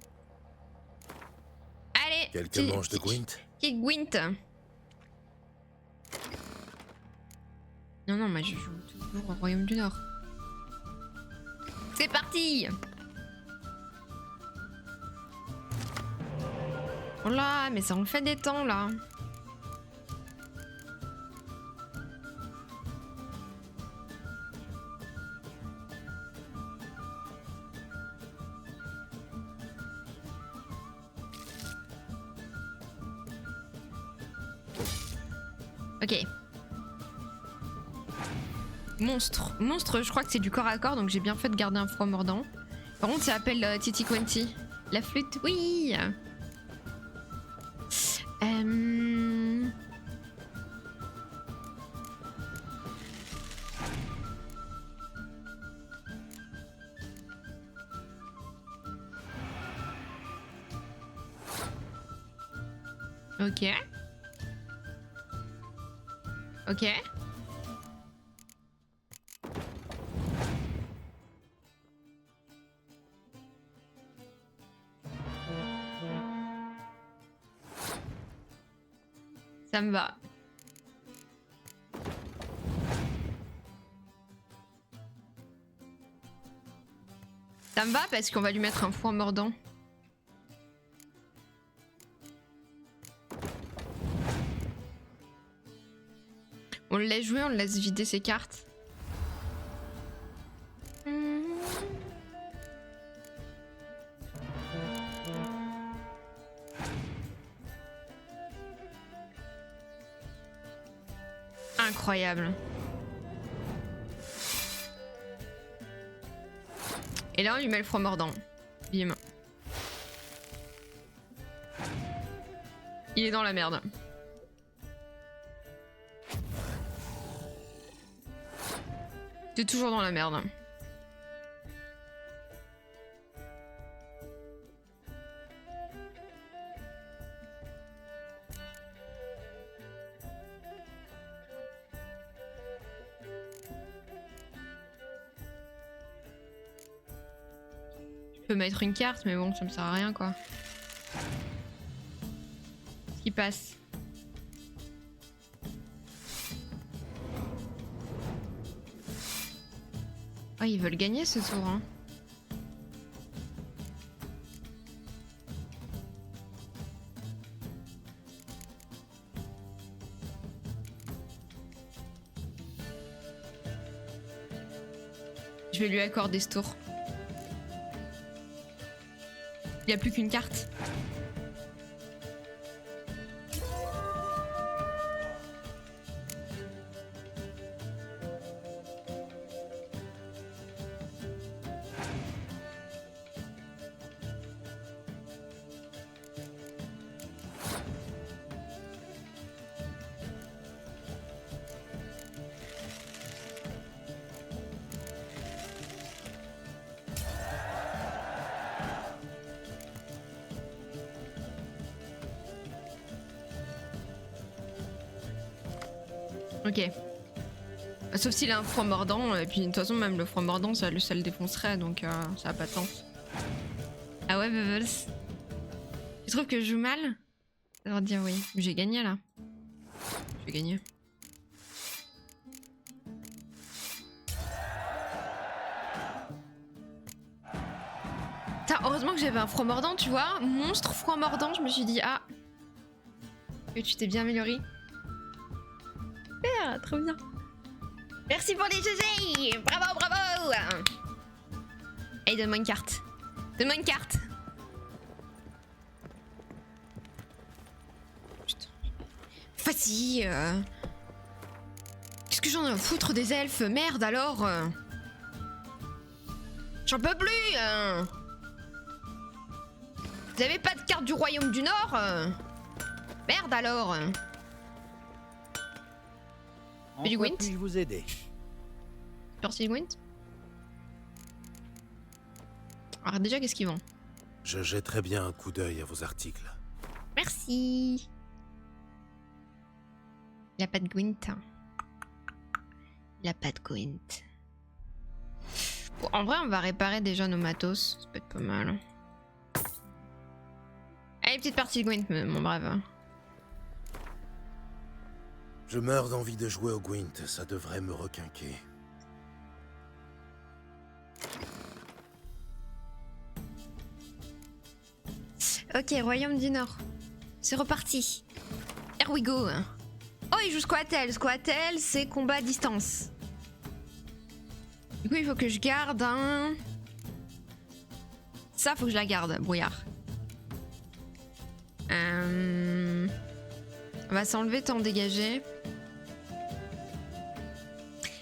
Allez, Quelques manches de Gwent? Qui Gwent? Non, non, moi je joue toujours au Royaume du Nord. C'est parti! Oh là, mais ça en fait des temps là. Ok. Monstre. Monstre, je crois que c'est du corps à corps, donc j'ai bien fait de garder un froid mordant. Par contre, ça s'appelle Titi Quanti. La flûte, oui. Ok. Ok. Ça me va. Ça me va parce qu'on va lui mettre un fouet mordant. On le laisse jouer, on le laisse vider ses cartes. Incroyable. Et là, on lui met le froid mordant. Bim. Il est dans la merde. T'es toujours dans la merde. Je peux mettre une carte, mais bon, ça me sert à rien, quoi. Ce qui passe. Oh, ils veulent gagner ce tour, hein. Je vais lui accorder ce tour. Il n'y a plus qu'une carte. Ok. Sauf s'il a un froid mordant, et puis de toute façon même le froid mordant ça le défoncerait, donc ça a pas de sens. Ah ouais Bubbles. Tu trouves que je joue mal? Ça va dire oui. Mais j'ai gagné là. J'ai gagné. Putain, heureusement que j'avais un froid mordant, tu vois. Monstre froid mordant, je me suis dit, ah, que tu t'es bien amélioré. Super, trop bien. Merci pour les GG. Bravo, bravo. Allez, donne-moi une carte. Donne-moi une carte. Putain. Vas-y. Qu'est-ce que j'en ai à foutre des elfes? Merde alors. J'en peux plus. Vous avez pas de carte du royaume du Nord? Merde alors. En du quoi Gwent? puis-je vous aider? Percy Gwent. Alors déjà, qu'est-ce qu'ils vendent? Je jetterai bien un coup d'œil à vos articles. Merci. Il a pas de Gwent. Il a pas de Gwent. Bon, en vrai, on va réparer déjà nos matos. Ça peut être pas mal. Allez, petite partie de Gwent, mon brave. Je meurs d'envie de jouer au Gwent, ça devrait me requinquer. Ok, Royaume du Nord. C'est reparti. Here we go. Oh, il joue Squattel. Squattel, c'est combat à distance. Du coup, il faut que je garde un... Ça, faut que je la garde, brouillard. On va s'enlever, temps dégagé.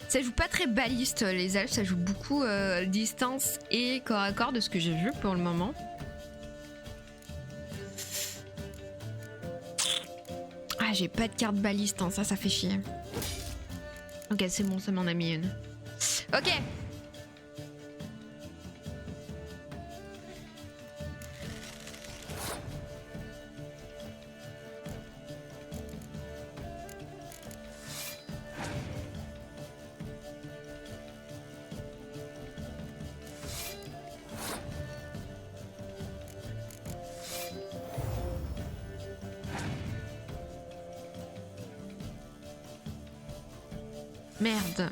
Ça joue pas très baliste, les elfes. Ça joue beaucoup distance et corps à corps de ce que j'ai vu pour le moment. Ah, j'ai pas de carte baliste, hein. Ça fait chier. Ok, c'est bon, ça m'en a mis une. Ok. Merde.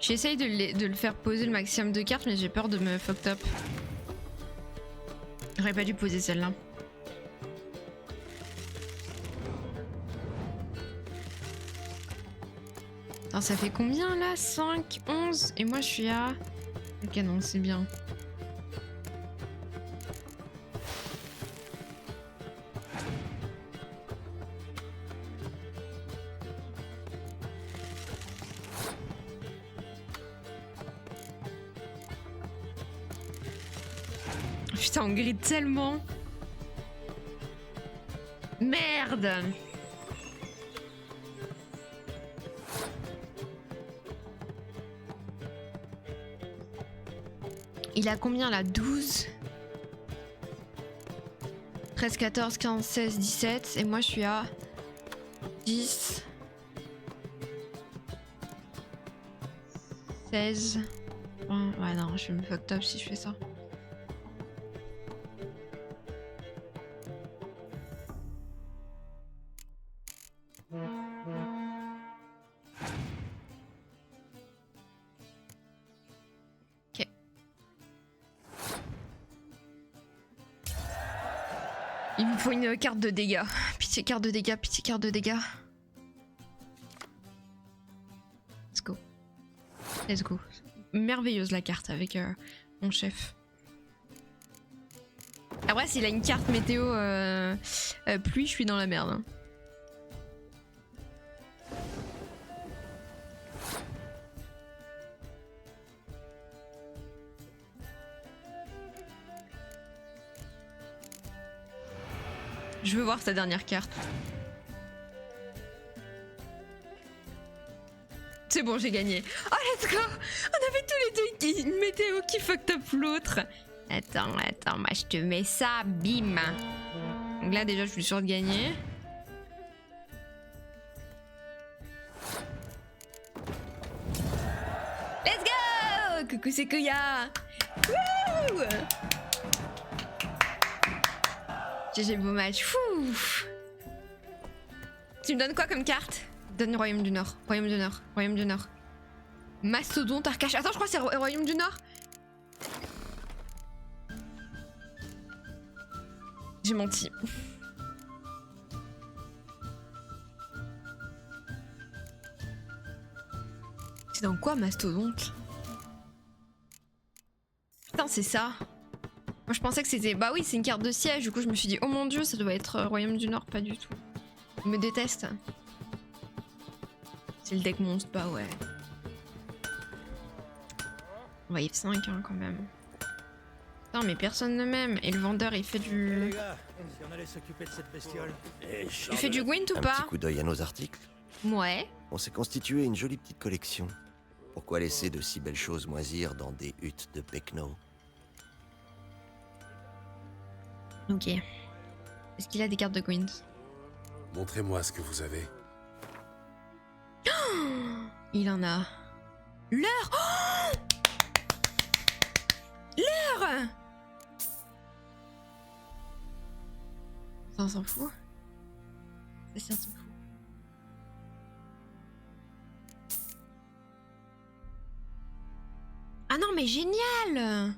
J'essaye de le faire poser le maximum de cartes, mais j'ai peur de me fuck up. J'aurais pas dû poser celle-là. Attends, ça fait combien là? 5, 11 et moi je suis à... Ok, non, c'est bien. Putain, on grille tellement. Merde. Il a combien là? 12 13, 14, 15, 16, 17. Et moi je suis à 10 16 Ouais non, je vais me fuck up si je fais ça. Il me faut une carte de dégâts. Pitié, carte de dégâts, pitié, carte de dégâts. Let's go. Let's go. Merveilleuse la carte avec mon chef. Après, s'il a une carte météo pluie, je suis dans la merde. Hein. Je veux voir sa dernière carte. C'est bon, j'ai gagné. Oh, let's go. On avait tous les deux une météo qui fucked up l'autre. Attends, moi je te mets ça, bim. Donc là déjà je suis sûre de gagner. Let's go. Coucou Sequoia. Wouh. GG beau match. Fou. Tu me donnes quoi comme carte? Donne Royaume du Nord. Royaume du Nord. Royaume du Nord. Mastodonte, Arcache. Attends, je crois que c'est Royaume du Nord. J'ai menti. C'est dans quoi Mastodonte? Putain, c'est ça. Moi je pensais que c'était... Bah oui, c'est une carte de siège. Du coup je me suis dit, oh mon dieu, ça doit être Royaume du Nord. Pas du tout. Il me déteste. C'est le deck monstre, bah ouais. On va F5 hein, quand même. Putain mais personne ne m'aime. Et le vendeur il fait du... Les gars, si on allait s'occuper de cette bestiole. Tu fais du Gwent ou pas? Un petit coup d'œil à nos articles. Ouais. On s'est constitué une jolie petite collection. Pourquoi laisser de si belles choses moisir dans des huttes de Pecno? Ok. Est-ce qu'il a des cartes de Gwent? Montrez-moi ce que vous avez. Il en a. L'heure. Oh, l'heure. Ça on s'en fout. Ça on s'en fout. Ah non mais génial.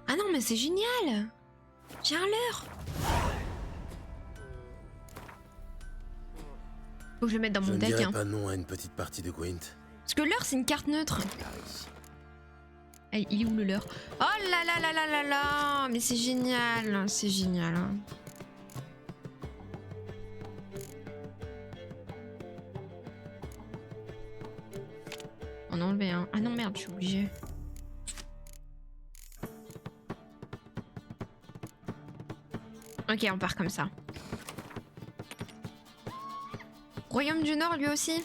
Ah non mais c'est génial. J'ai un leurre. Faut que je le mette dans mon deck. Je ne dirais pas non à une petite partie de Gwent. Parce que leurre c'est une carte neutre. Ah, il est où le leurre? Oh là là là là là là. Mais c'est génial. C'est génial. On a enlevé un. Ah non merde, je suis obligée. Ok, on part comme ça. Royaume du Nord lui aussi.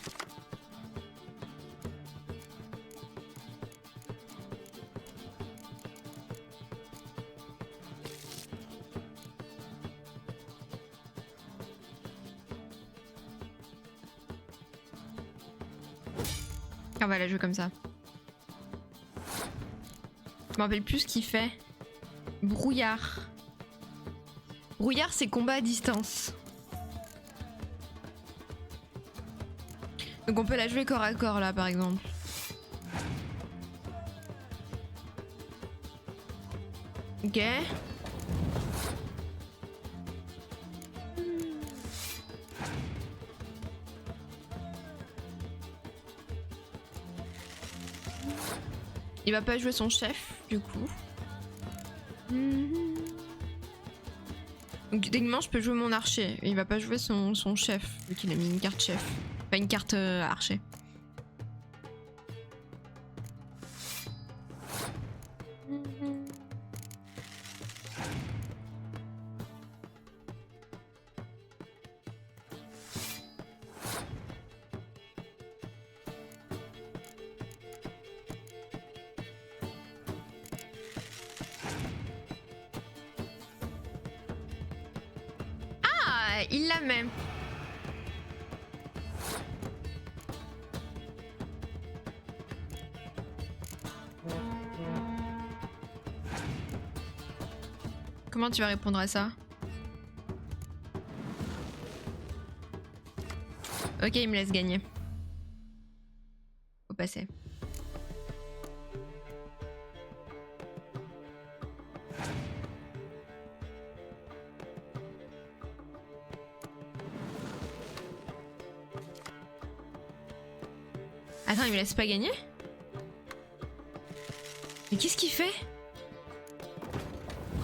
On va la jouer comme ça. Je me rappelle plus ce qu'il fait. Brouillard. Brouillard, c'est combat à distance. Donc on peut la jouer corps à corps là par exemple. Ok. Il va pas jouer son chef du coup. Donc techniquement je peux jouer mon archer. Il va pas jouer son chef vu qu'il a mis une carte chef. Pas une carte archer. Il la met. Comment tu vas répondre à ça? Ok, il me laisse gagner. Faut passer. Attends, il me laisse pas gagner? Mais qu'est-ce qu'il fait?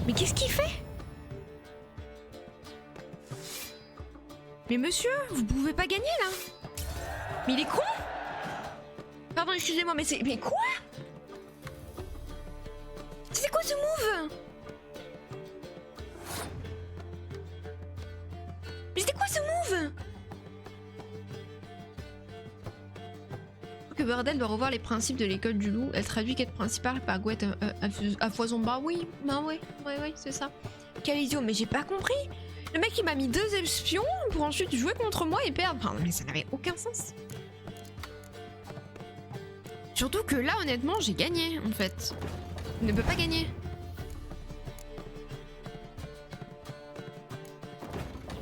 Mais qu'est-ce qu'il fait? Mais monsieur, vous pouvez pas gagner là? Mais il est con? Pardon, excusez-moi, mais c'est... Mais quoi? C'est quoi ce move? c'était quoi ce move? Que Burdel doit revoir les principes de l'école du loup. Elle traduit quête principale par Gouette à foison. Bah oui, c'est ça. Quel idiot, mais j'ai pas compris. Le mec il m'a mis 2 espions pour ensuite jouer contre moi et perdre. Enfin, mais ça n'avait aucun sens. Surtout que là, honnêtement, j'ai gagné en fait. On ne peut pas gagner.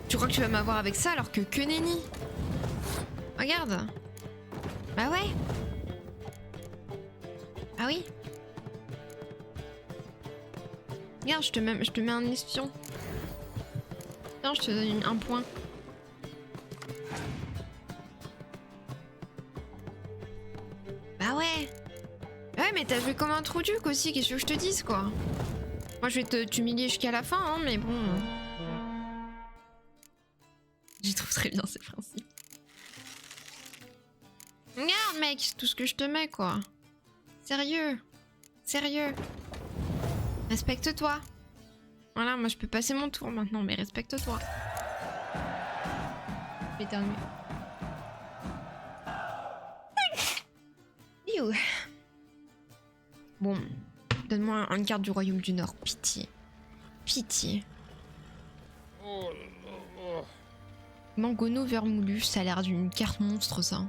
Tu crois que tu vas m'avoir avec ça alors que nenni. Regarde. Bah ouais. Ah oui. Regarde, je te mets un espion. Non, je te donne un point. Bah ouais. Ouais, mais t'as joué comme un trou duc aussi, qu'est-ce que je te dise quoi. Moi je vais t'humilier jusqu'à la fin, hein, mais bon. J'y trouve très bien ces principes. Regarde mec, tout ce que je te mets quoi. Sérieux. Sérieux. Respecte-toi. Voilà, moi je peux passer mon tour maintenant, mais respecte-toi. Je vais éternuer. Iou. Bon, donne-moi une carte du Royaume du Nord, pitié. Pitié. Mangono vermoulu, ça a l'air d'une carte monstre ça.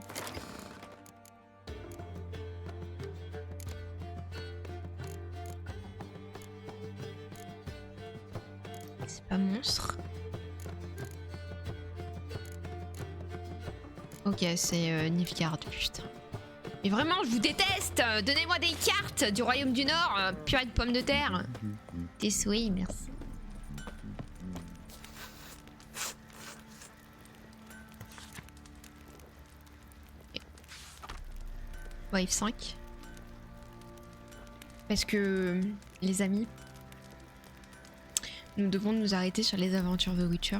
C'est pas monstre. Ok, c'est Nilfgaard, putain. Mais vraiment, je vous déteste. Donnez-moi des cartes du Royaume du Nord, purée de pommes de terre. Tes souhaits, merci. Wave 5. Parce que, les amis, nous devons nous arrêter sur les aventures The Witcher.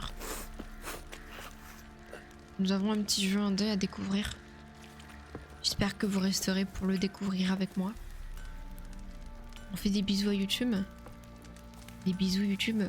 Nous avons un petit jeu indé à découvrir. J'espère que vous resterez pour le découvrir avec moi. On fait des bisous à YouTube. Des bisous YouTube.